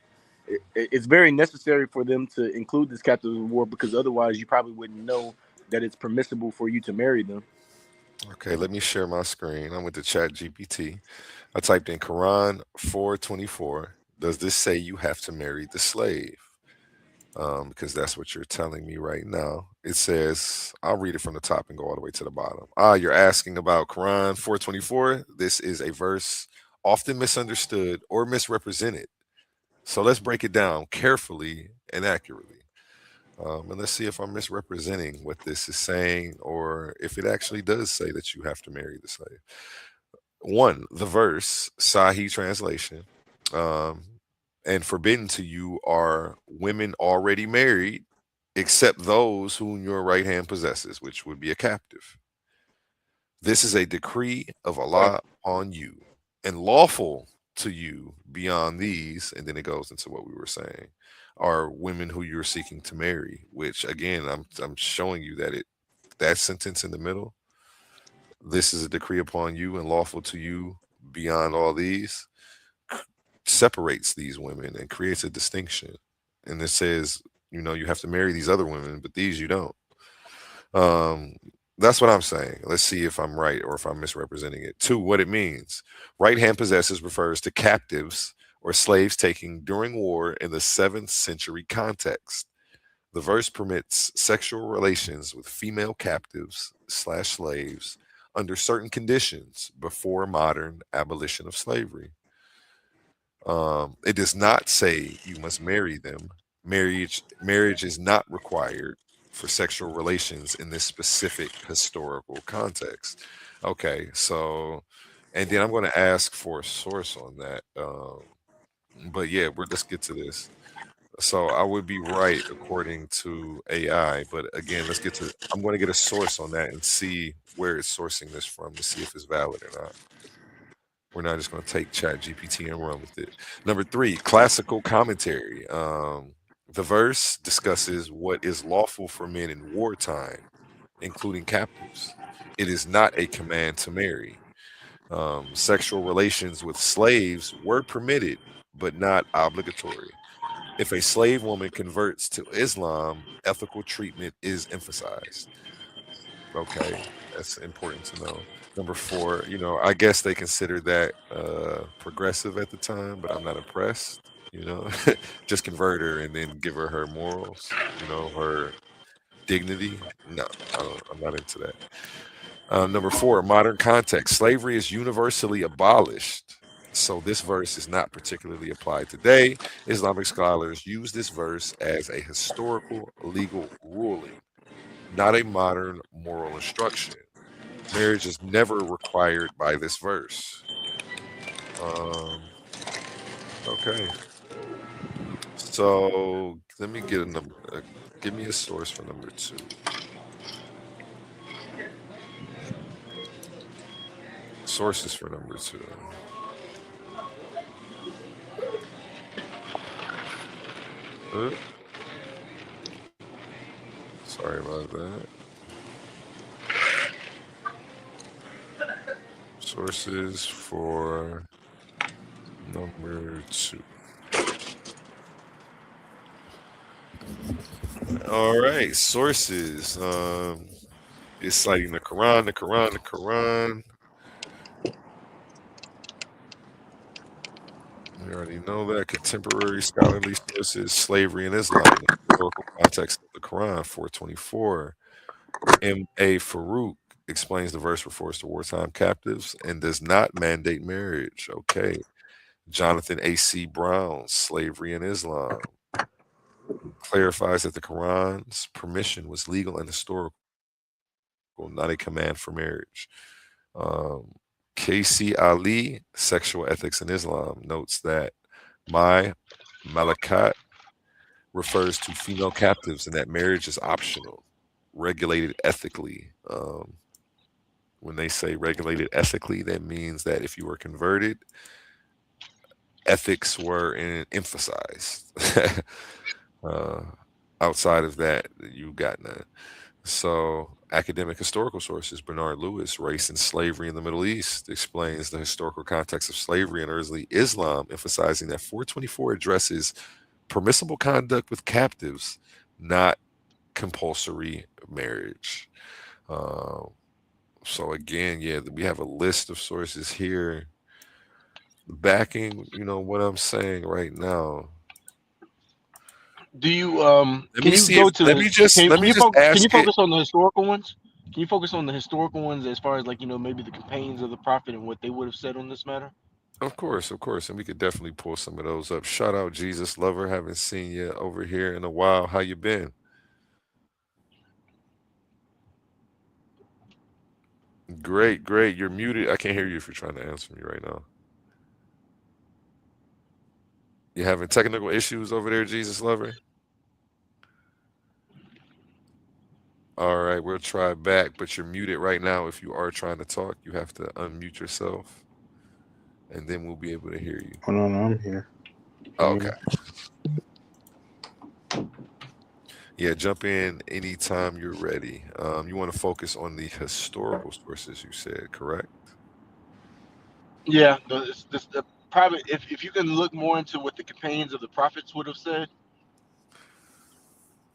It's very necessary for them to include this captives of war, because otherwise you probably wouldn't know that it's permissible for you to marry them. okay, let me share my screen. I went to Chat GPT. I typed in Quran 4:24. Does this say you have to marry the slave? Because that's what you're telling me right now. It says, I'll read it from the top and go all the way to the bottom. You're asking about Quran 4:24. This is a verse often misunderstood or misrepresented. So let's break it down carefully and accurately. And let's see if I'm misrepresenting what this is saying or if it actually does say that you have to marry the slave. One, the verse, Sahih translation, um, and forbidden to you are women already married, except those whom your right hand possesses, which would be a captive. This is a decree of Right. Allah on you, and lawful to you beyond these. And then it goes into what we were saying are women who you're seeking to marry, which again, I'm showing you that that sentence in the middle, this is a decree upon you and lawful to you beyond all these, separates these women and creates a distinction. And it says, you have to marry these other women, but these you don't. Um, that's what I'm saying. Let's see if I'm right or if I'm misrepresenting it. Two, what it means. Right hand possesses refers to captives or slaves taken during war in the 7th century context. The verse permits sexual relations with female captives slash slaves under certain conditions before modern abolition of slavery. It does not say you must marry them. Marriage is not required for sexual relations in this specific historical context. Okay, so and then I'm going to ask for a source on that. But yeah, let's get to this. So I would be right according to AI, but again, let's get to. I'm going to get a source on that and see where it's sourcing this from to see if it's valid or not. We're not just going to take Chat GPT and run with it. Number three, classical commentary. The verse discusses what is lawful for men in wartime, including captives. It is not a command to marry. Sexual relations with slaves were permitted, but not obligatory. If a slave woman converts to Islam, ethical treatment is emphasized. Okay, that's important to know. Number four, I guess they considered that progressive at the time, but I'm not impressed. Just convert her and then give her her morals, her dignity. No, I'm not into that. Number four, modern context. Slavery is universally abolished. So this verse is not particularly applied today. Islamic scholars use this verse as a historical legal ruling, not a modern moral instruction. Marriage is never required by this verse. Um, okay. So let me get a number. Give me a source for number two. Sources for number two. Uh, Sorry about that. Sources for number two. All right. Sources. It's citing the Quran, the Quran, the Quran. We already know that. Contemporary scholarly sources, slavery and Islam, the historical context of the Quran, 424. M.A. Farouk explains the verse refers to wartime captives and does not mandate marriage. Okay. Jonathan A.C. Brown, Slavery in Islam, clarifies that the Quran's permission was legal and historical, not a command for marriage. Um, K.C. Ali, Sexual Ethics in Islam, notes that my malakat refers to female captives and that marriage is optional, regulated ethically. When they say regulated ethically, that means that if you were converted, ethics were emphasized. uh, Outside of that, you got none. So, academic historical sources, Bernard Lewis, Race and Slavery in the Middle East, explains the historical context of slavery in early Islam, emphasizing that 424 addresses permissible conduct with captives, not compulsory marriage. Um, so again, yeah, we have a list of sources here backing, what I'm saying right now. Do you Let can me you see if go to the let me just can you ask it. focus on the historical ones? Can you focus on the historical ones as far as like maybe the companions of the prophet and what they would have said on this matter? Of course, and we could definitely pull some of those up. Shout out Jesus Lover, haven't seen you over here in a while. How you been? Great, great. You're muted. I can't hear you if you're trying to answer me right now. You having technical issues over there, Jesus Lover? All right, we'll try back, but you're muted right now. If you are trying to talk, you have to unmute yourself, and then we'll be able to hear you. Oh no, no, I'm here. Can you hear Okay. me? Yeah, jump in anytime you're ready. You want to focus on the historical sources, you said, correct? Yeah, the private. If you can look more into what the companions of the prophets would have said,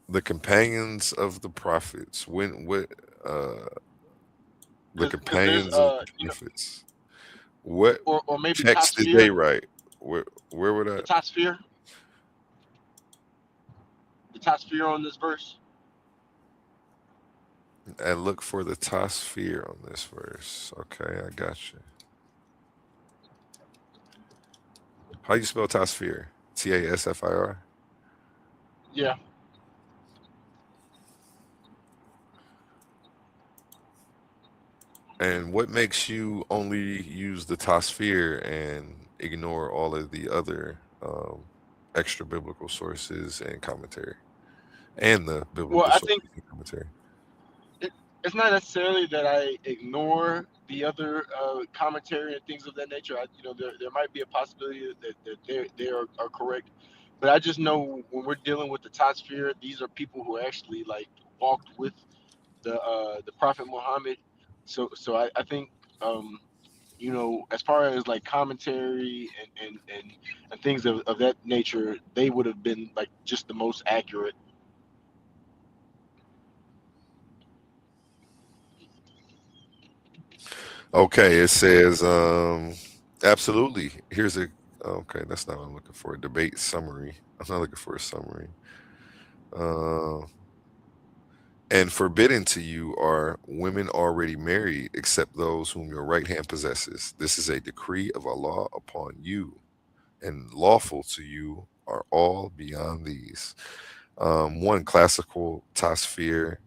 The companions of the prophets. Uh the because there's companions of the prophets. What or maybe text did they Tasfir, write? Where were the that? Tasfir, the Tasfir on this verse. And look for the Tasfir on this verse. Okay, I got you. How you spell Tasfir? Tasfir? Yeah. And what makes you only use the Tasfir and ignore all of the other extra biblical sources and commentary and the Well, biblical I think sources and commentary? it, it's not necessarily that I ignore the other commentary and things of that nature. There might be a possibility that they are correct, but I just know when we're dealing with the Tasfir, these are people who actually like walked with the Prophet Muhammad. So I think as far as like commentary and things of that nature, they would have been like just the most accurate. Okay, it says absolutely. Here's a okay, that's not what I'm looking for. A debate summary. I'm not looking for a summary. Uh, And forbidden to you are women already married, except those whom your right hand possesses. This is a decree of Allah upon you, and lawful to you are all beyond these. One classical tafsir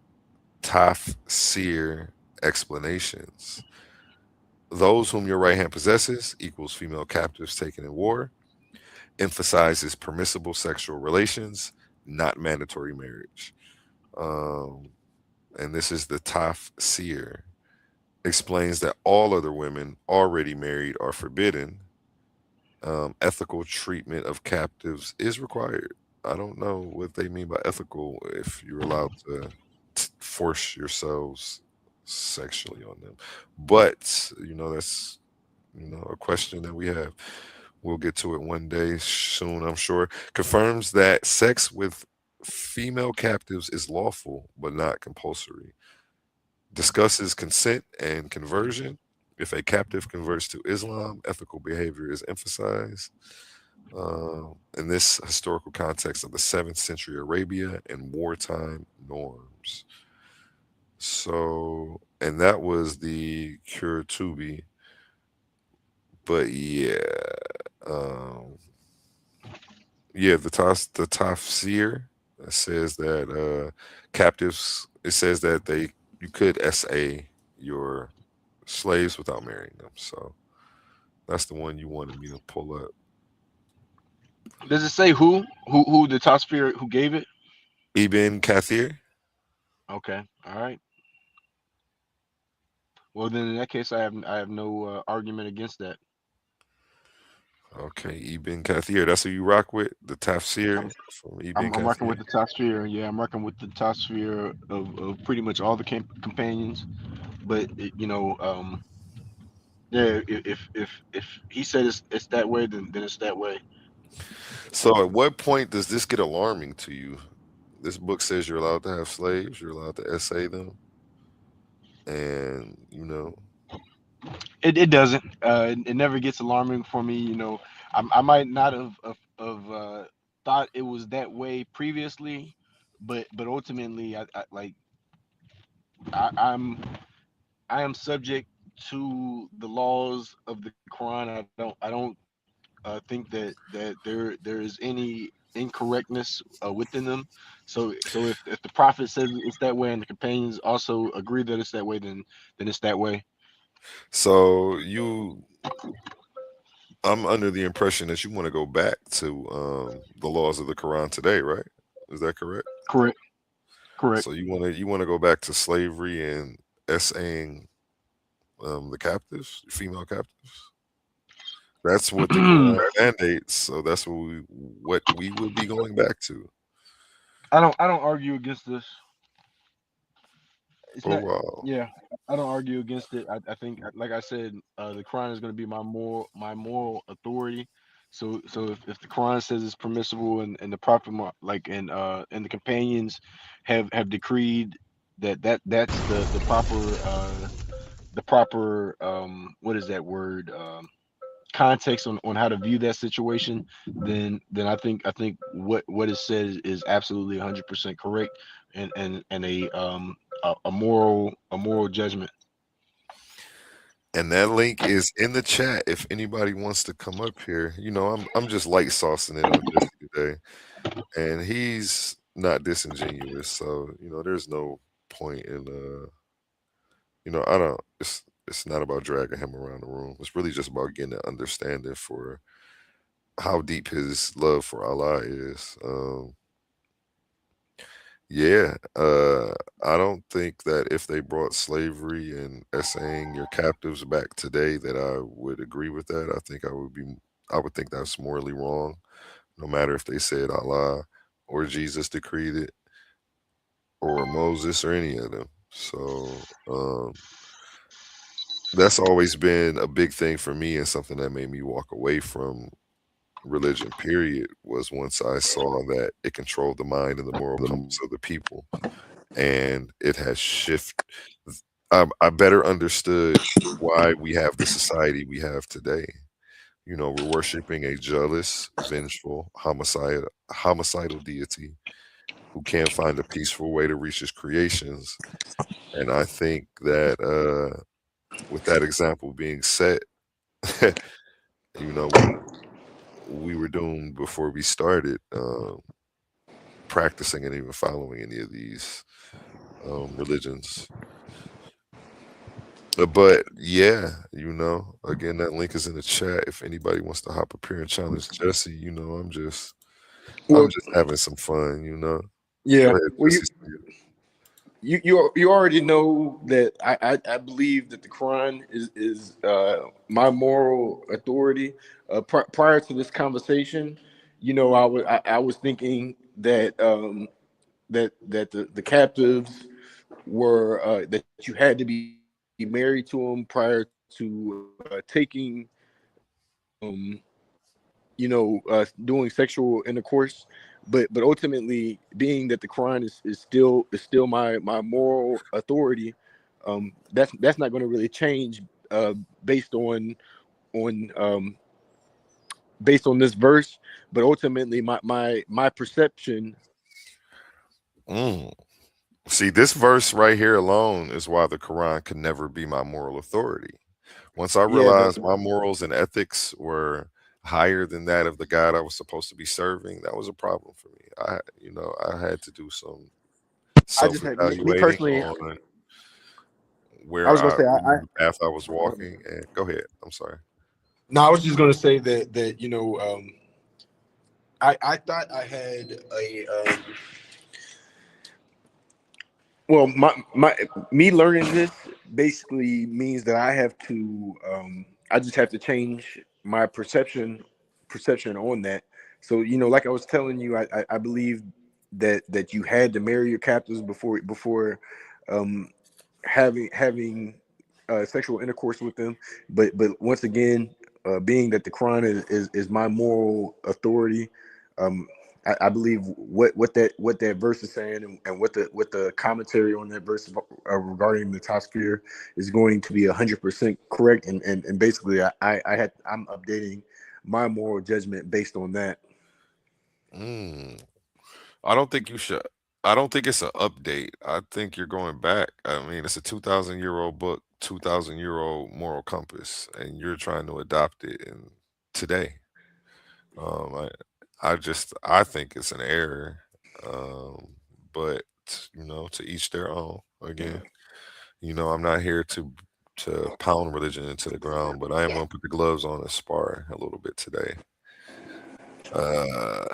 explanations. Those whom your right hand possesses equals female captives taken in war, emphasizes permissible sexual relations, not mandatory marriage. Um, and this is the tafsir. Explains that all other women already married are forbidden. Ethical treatment of captives is required. I don't know what they mean by ethical if you're allowed to force yourselves sexually on them. But, that's, a question that we have. We'll get to it one day soon, I'm sure. Confirms that sex with female captives is lawful but not compulsory. Discusses consent and conversion. If a captive converts to Islam, ethical behavior is emphasized. In this historical context of the 7th century Arabia and wartime norms. So, and that was the Kurtubi. But yeah, um, yeah, the tafsir says that captives. It says that you could SA your slaves without marrying them. So that's the one you wanted me to pull up. Does it say who the top spirit who gave it? Ibn Kathir. Okay, all right. Well, then in that case, I have no argument against that. Okay, Ibn Kathir. That's who you rock with. The tafsir I'm from Ibn I'm working Kathir. with the top sphere. Yeah, I'm working with the top sphere of pretty much all the companions. But yeah, if he said it's that way, then it's that way. So at what point does this get alarming to you? This book says you're allowed to have slaves, you're allowed to essay them, and It doesn't. It never gets alarming for me. I might not have thought it was that way previously, but ultimately, I, I'm I am subject to the laws of the Quran. I don't think that there is any incorrectness within them. So if the prophet says it's that way and the companions also agree that it's that way, then it's that way. so I'm under the impression that you want to go back to the laws of the Quran today, right? Is that correct? Correct. Correct. So you want to go back to slavery and essaying the captives, female captives. That's what the Quran mandates. So that's what we would be going back to. I don't argue against this. It's Oh not. wow. Yeah, I don't argue against it. I think, like I said, the Quran is going to be my moral authority. So if the Quran says it's permissible and the Prophet and the companions have decreed that's the proper what is that word, context on how to view that situation, then I think what is said is absolutely 100% correct, and a moral judgment. And that link is in the chat if anybody wants to come up here. I'm just light saucing it on Jesse today, and he's not disingenuous. So there's no point in I don't. It's not about dragging him around the room. It's really just about getting an understanding for how deep his love for Allah is. Yeah, I don't think that if they brought slavery and essaying your captives back today, that I would agree with that. I would think that's morally wrong, no matter if they said Allah or Jesus decreed it or Moses or any of them. So, that's always been a big thing for me and something that made me walk away from religion, period, was once I saw that it controlled the mind and the moral compass of the people. And it has shifted. I better understood why we have the society we have today. We're worshiping a jealous, vengeful, homicidal deity who can't find a peaceful way to reach his creations. And I think that with that example being set, you know, we were doomed before we started practicing and even following any of these religions. But yeah, again, that link is in the chat. If anybody wants to hop up here and challenge Jesse, I'm Well, just having some fun. Go yeah. ahead, Well, Jesse. you already know that I believe that the Quran is my moral authority. Prior to this conversation, I was thinking that that the captives were that you had to be married to them prior to taking doing sexual intercourse. But ultimately, being that the Quran is still my moral authority, that's not going to really change based on based on this verse. But ultimately, my perception. Mm. See, this verse right here alone is why the Quran could never be my moral authority. Once I Yeah, realized my morals and ethics were higher than that of the God I was supposed to be serving, that was a problem for me. I had to do some I just had me self-evaluating personally. on I where was gonna say the path I was walking. And go ahead. I'm sorry. no, I was just gonna say that I thought I had a well, my me learning this basically means that I have to I just have to change my perception on that. So like I was telling you, I believe that you had to marry your captives before um having sexual intercourse with them. But once again, being that the Quran is my moral authority, um, I believe what that verse is saying, and what the commentary on that verse regarding the Tasfir is going to be 100% correct, and basically I'm updating my moral judgment based on that. Mm. I don't think you should. I don't think it's an update. I think you're going back. I mean, it's a 2,000-year-old book, 2,000-year-old moral compass, and you're trying to adopt it in today. I think it's an error. Um, but to each their own. Again, I'm not here to pound religion into the ground, but I am gonna put the gloves on and spar a little bit today. Uh,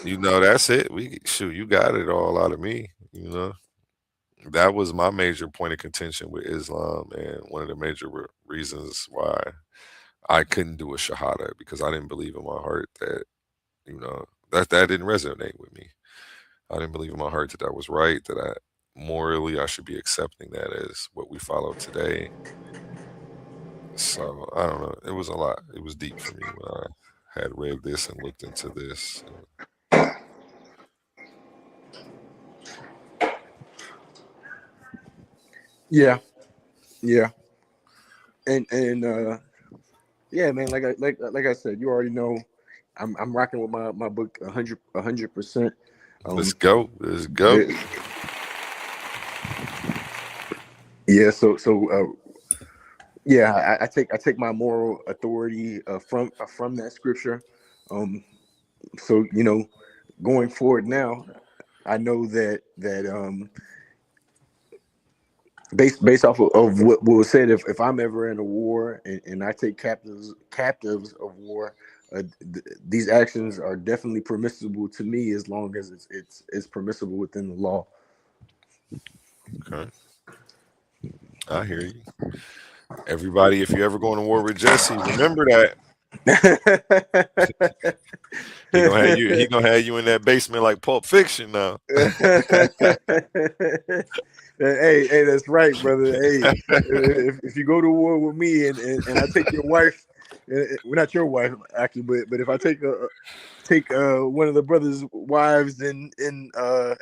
that's it. You got it all out of me. That was my major point of contention with Islam, and one of the major reasons why I couldn't do a shahada, because I didn't believe in my heart that that didn't resonate with me. I didn't believe in my heart that that was right. That morally I should be accepting that as what we follow today. So I don't know. It was a lot. It was deep for me when I had read this and looked into this. Yeah, yeah, and yeah, man. Like I said, you already know. I'm rocking with my book 100%. Let's Um, go. Let's go. the, yeah. Yeah, I take my moral authority from that scripture. Um, so going forward now, I know that based off of what was said, if I'm ever in a war and I take captives of war, these actions are definitely permissible to me as long as it's permissible within the law. Okay. I hear you. Everybody, if you ever go to war with Jesse, remember that he gonna have you in that basement like Pulp Fiction now. Hey, that's right, brother. Hey, if you go to war with me and I take your wife, well, not your wife actually, but if I take one of the brothers' wives in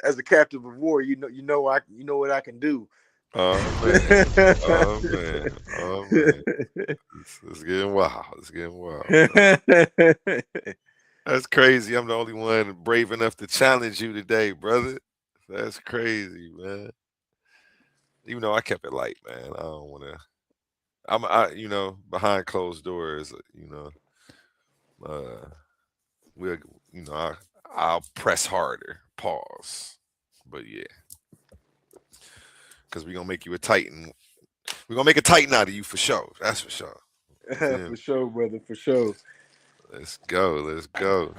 as a captive of war, you know what I can do. Oh man. Oh man. Oh man. It's getting wild. It's getting wild. That's crazy. I'm the only one brave enough to challenge you today, brother. That's crazy, man. Even though I kept it light, man. I don't want to. Behind closed doors, uh, we'll, I'll press harder. Pause. But yeah, because we're gonna make you a titan. We're gonna make a titan out of you for sure. That's for sure. You feel For me? sure, brother, for sure. Let's go. Let's go.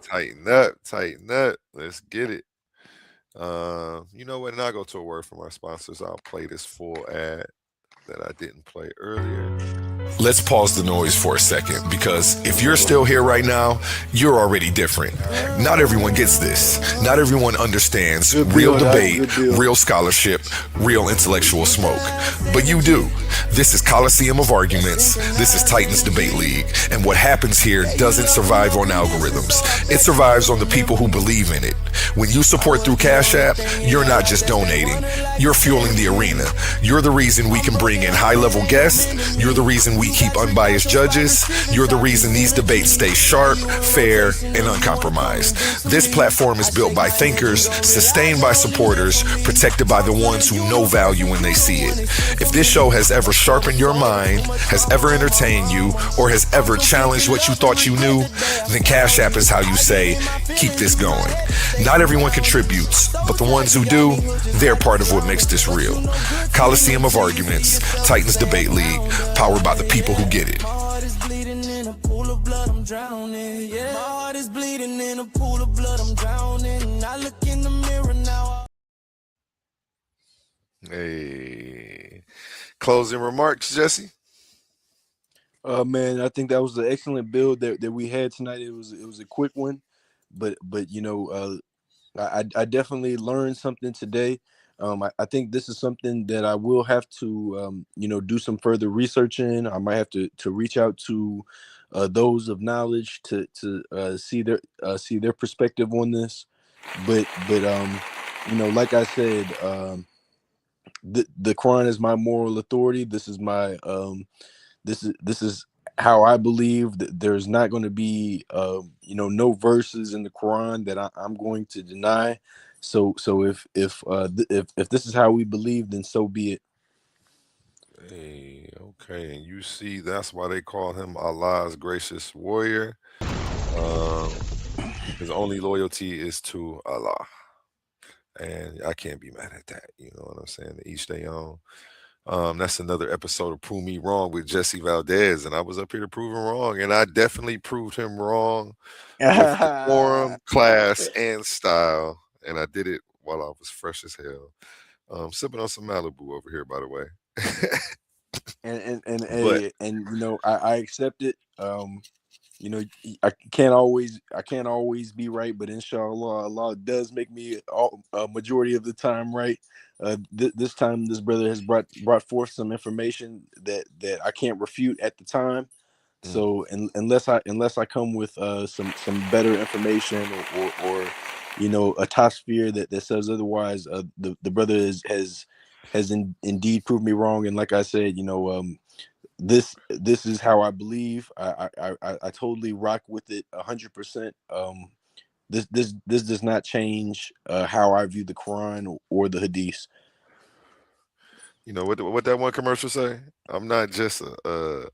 Tighten up. Tighten up. Let's get it. You know what? And I'll go to a word from our sponsors. I'll play this full ad that I didn't play earlier. Let's pause the noise for a second because if you're still here right now, you're already different. Not everyone gets this. Not everyone understands Good real bill, Doc. debate, Good bill. real scholarship, real intellectual smoke. But you do. This is Coliseum of Arguments. This is Titans Debate League. And what happens here doesn't survive on algorithms. It survives on the people who believe in it. When you support through Cash App, you're not just donating. You're fueling the arena. You're the reason we can bring in high-level guests. You're the reason we keep unbiased judges. You're the reason these debates stay sharp, fair, and uncompromised. This platform is built by thinkers, sustained by supporters, protected by the ones who know value when they see it. If this show has ever sharpened your mind, has ever entertained you, or has ever challenged what you thought you knew, then Cash App is how you say, keep this going. Not everyone contributes, but the ones who do, they're part of what makes this real. Coliseum of Arguments, Titans Debate League, powered by the people who get it. My heart is bleeding in a pool of blood, I'm drowning. Yeah, my heart is bleeding in a pool of blood, I'm drowning. I look in the mirror now. Hey, closing remarks, Jesse. Man, I think that was an excellent build that we had tonight. It was a quick one, but I definitely learned something today. I think this is something that I will have to do some further research in. I might have to reach out to those of knowledge to see their perspective on this. But like I said, the Quran is my moral authority. This is how I believe that there's not going to be no verses in the Quran that I'm going to deny. So if this is how we believe, then so be it. Hey, okay. And you see, that's why they call him Allah's gracious warrior. His only loyalty is to Allah. And I can't be mad at that. You know what I'm saying? Each day own. That's another episode of Prove Me Wrong with Jesse Valdez. And I was up here to prove him wrong. And I definitely proved him wrong with decorum, class, and style. And I did it while I was fresh as hell. Sipping on some Malibu over here, by the way. But I accept it. I can't always be right, but inshallah, Allah does make me a majority of the time right. This time, this brother has brought forth some information that I can't refute at the time. So unless I come with some better information or a top sphere that says otherwise, the brother indeed proved me wrong. And like I said, this is how I believe. I totally rock with it 100%. This does not change how I view the Quran or the Hadith. you know what that one commercial say? I'm not just the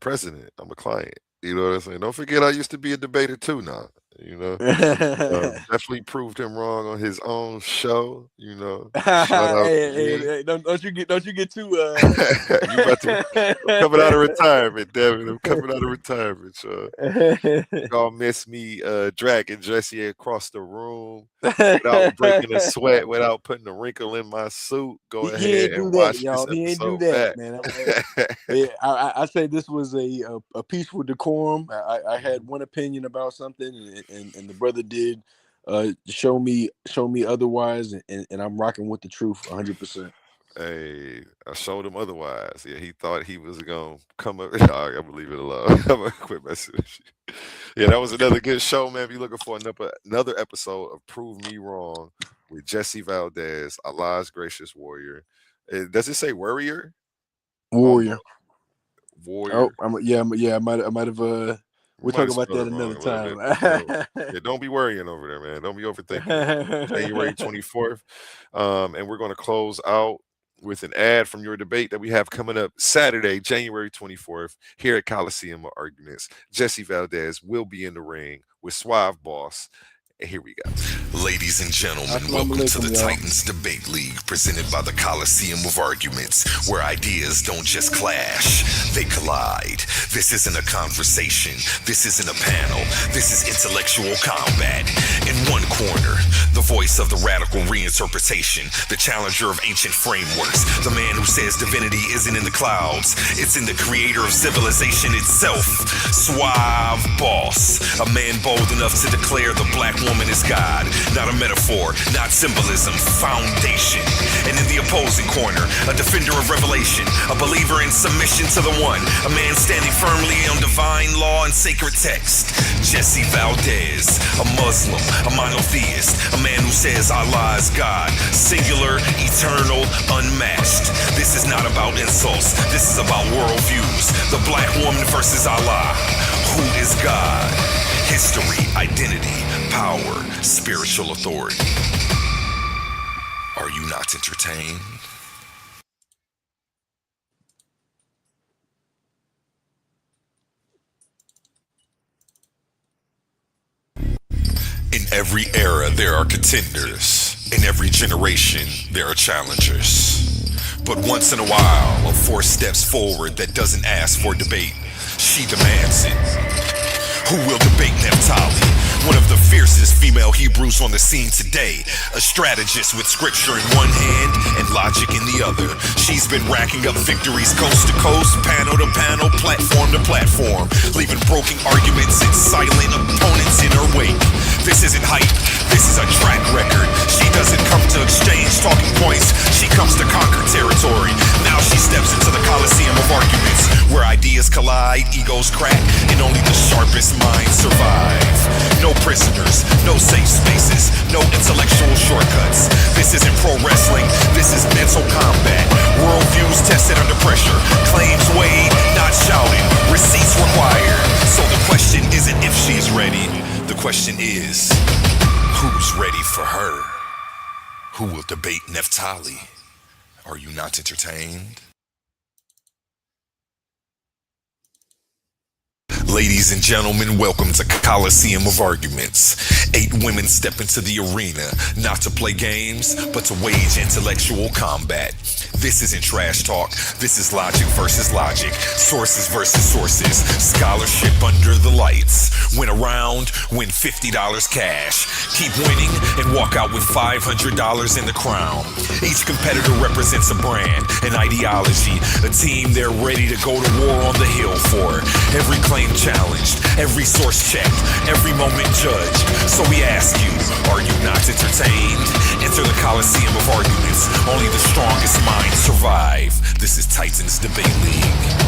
president. I'm a client. You know what I'm saying? Don't forget, I used to be a debater too. Now, you know, definitely proved him wrong on his own show. You know, shout out to me. Hey, don't you get too You about to? I'm coming out of retirement, Devin. I'm coming out of retirement, so y'all miss me dragging Jesse across the room without breaking a sweat, without putting a wrinkle in my suit. Go He ahead ain't do and that, watch this y'all. He ain't do episode that, back. man. I say this was a peaceful decorum. I had one opinion about something, and the brother did show me otherwise, and I'm rocking with the truth 100%. Hey, I showed him otherwise. Yeah, he thought he was gonna come up. Nah, I'm gonna leave it alone. I'm gonna quit messing with you. Yeah, that was another good show, man. If you're looking for another episode of Prove Me Wrong with Jesse Valdez, Allah's gracious warrior. Does it say warrior? Warrior. Almost Oh, Warrior. I might have. We We'll might talk have about spelled that it wrong another a little bit. time. Yeah, don't be worrying over there, man. Don't be overthinking it. January 24th. And we're going to close out with an ad from your debate that we have coming up Saturday, January 24th, here at Coliseum of Arguments. Jesse Valdez will be in the ring with Suave Boss. And here we go. Ladies and gentlemen, Assalamu welcome to alaikum, the y'all. Titans Debate League, presented by the Coliseum of Arguments, where ideas don't just clash, they collide. This isn't a conversation, this isn't a panel, this is intellectual combat. In one corner, the voice of the radical reinterpretation, the challenger of ancient frameworks, the man who says divinity isn't in the clouds, it's in the creator of civilization itself. Suave Boss, a man bold enough to declare the black woman is God, not a metaphor, not symbolism, foundation. And in the opposing corner, a defender of revelation, a believer in submission to the one, a man standing firmly on divine law and sacred text. Jesse Valdez, a Muslim, a monotheist, a man who says Allah is God, singular, eternal, unmatched. This is not about insults, this is about worldviews. The black woman versus Allah. Who is God? History, identity, power, spiritual authority. Are you not entertained? In every era, there are contenders. In every generation, there are challengers. But once in a while, a force steps forward that doesn't ask for debate. She demands it. Who will debate Naphtali? One of the fiercest female Hebrews on the scene today. A strategist with scripture in one hand and logic in the other. She's been racking up victories coast to coast, panel to panel, platform to platform, leaving broken arguments and silent opponents in her wake. This isn't hype, this is a track record. She doesn't come to exchange talking points, she comes to conquer territory. Now she steps into the Coliseum of Arguments, where ideas collide, egos crack, and only the sharpest minds survive. No prisoners, no safe spaces, no intellectual shortcuts. This isn't pro wrestling, this is mental combat. Worldviews tested under pressure, claims weighed, not shouted, receipts required. So the question isn't if she's ready, the question is, who's ready for her? Who will debate Naphtali? Are you not entertained? Ladies and gentlemen, welcome to Coliseum of Arguments. 8 women step into the arena, not to play games, but to wage intellectual combat. This isn't trash talk, this is logic versus logic, sources versus sources, scholarship under the lights. Win a round, win $50 cash. Keep winning and walk out with $500 in the crown. Each competitor represents a brand, an ideology, a team they're ready to go to war on the hill for. Every claim challenged, every source checked, every moment judged. So we ask you, are you not entertained? Enter the Coliseum of Arguments. Only the strongest minds survive. This is Titans Debate League.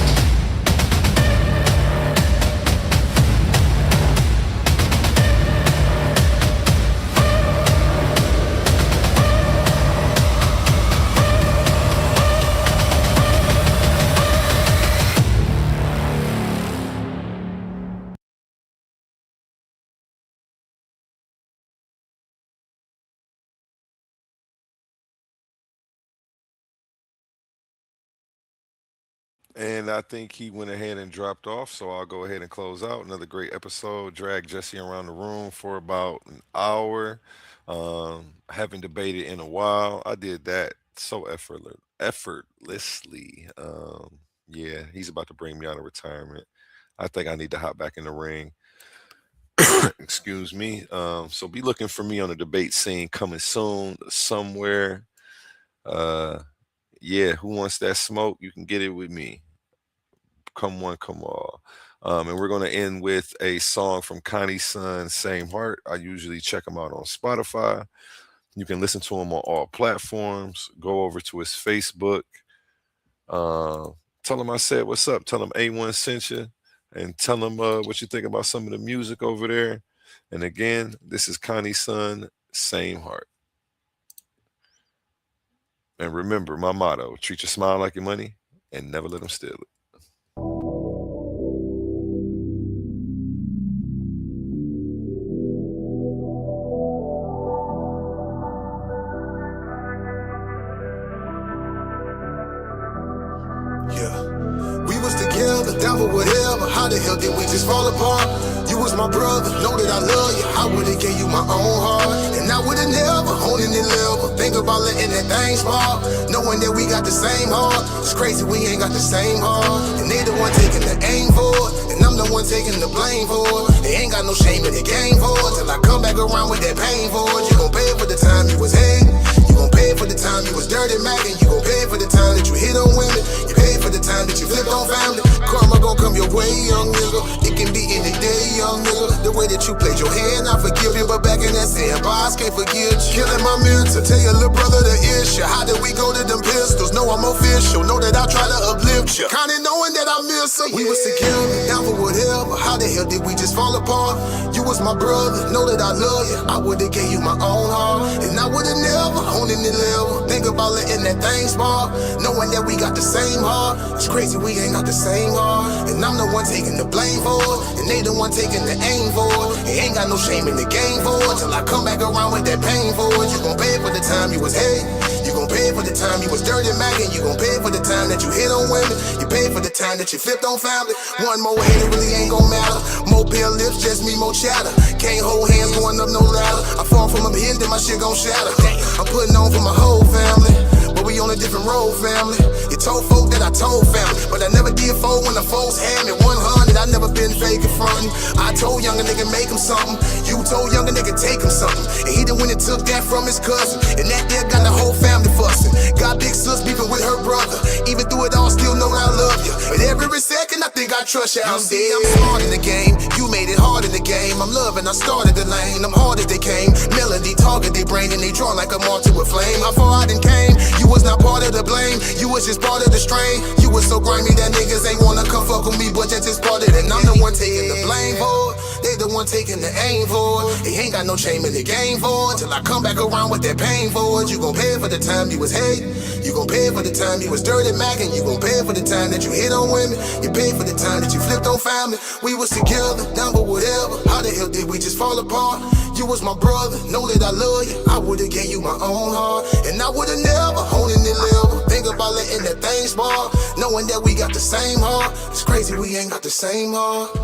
And I think he went ahead and dropped off, so I'll go ahead and close out. Another great episode. Drag Jesse around the room for about an hour. Haven't debated in a while. I did that so effortlessly. Yeah, he's about to bring me out of retirement. I think I need to hop back in the ring. Excuse me. So be looking for me on the debate scene coming soon somewhere. Uh, yeah, who wants that smoke? You can get it with me. Come one, come all. And we're going to end with a song from Connie's son, Same Heart. I usually check him out on Spotify. You can listen to him on all platforms. Go over to his Facebook. Uh, Tell him I said what's up. Tell him A1 sent you. And tell him what you think about some of the music over there. And again, this is Connie's son, Same Heart. And remember my motto, treat your smile like your money and never let them steal it. How the hell did we just fall apart? You was my brother, know that I love you. I would've gave you my own heart, and I would've never holding it level. Think about letting that thing spark, knowing that we got the same heart. It's crazy we ain't got the same heart, and they the one taking the aim for it, and I'm the one taking the blame for it. They ain't got no shame in the game for it, till I come back around with that pain for it. You gon' pay for the time you was hating, you gon' pay for the time you was dirty macking, you gon' pay for the time that you hit on women, you pay for the time that you flipped on family. Karma gon' come your way, young nigga. It can be any day, young nigga. The way that you played your hand, I forgive you, but back in that sandbox, can't forget you. Killing my mentor, tell your little brother the issue. How did we go to them pistols? Know I'm official, know that I try to uplift you. Kinda knowing that I miss her. We was together, down for whatever. How the hell did we just fall apart? You was my brother, know that I love you. I would've gave you my own heart, and I would've never holding it level. Think about letting that thing spark, knowing that we got the same heart. It's crazy we ain't got the same heart, and I'm the one taking the blame for it, and they the one taking the aim for it. They ain't got no shame in the game for it, till I come back around with that pain for it. You gon' pay for the time you was hate, you gon' pay for the time you was dirty macking, you gon' pay for the time that you hit on women, you pay for the time that you flipped on family. One more hate, it really ain't gon' matter. More pale lips, just me, more chatter. Can't hold hands going up no ladder. I fall from up here, then my shit gon' shatter. I'm putting on for my whole family, but we on a different road, family. You told folk that I told family, but I never did fold when the folks had me 100. I never been fake in frontin'. I told younger nigga make him something, you told younger nigga take him something, and he the one that took that from his cousin, and that there got the whole family fussing. Got big sis beefing with her brother, even through it all still know I love you, but every second I think I trust you. I'm smart in the game, you made it hard in the game. I'm loving, I started the lane, I'm hard as they came. Melody target they brain and they draw like a martyr with flame. How far I done came, you was not part of the blame, you was just part of the strain. You was so grimy that niggas ain't wanna come fuck with me, but that's just part of it. And I'm the one taking the blame for it, they the one taking the aim for it. They ain't got no shame in the game for it, till I come back around with that pain for it. You gon' pay for the time you was hate, you gon' pay for the time you was dirty macking, you gon' pay for the time that you hit on women, you pay for the time that you flipped on family. We was together, down for whatever. How the hell did we just fall apart? You was my brother, know that I love you. I would've gave you my own heart, and I would've never holding it level. Think about letting that thing spark, knowing that we got the same heart. It's crazy we ain't got the same heart.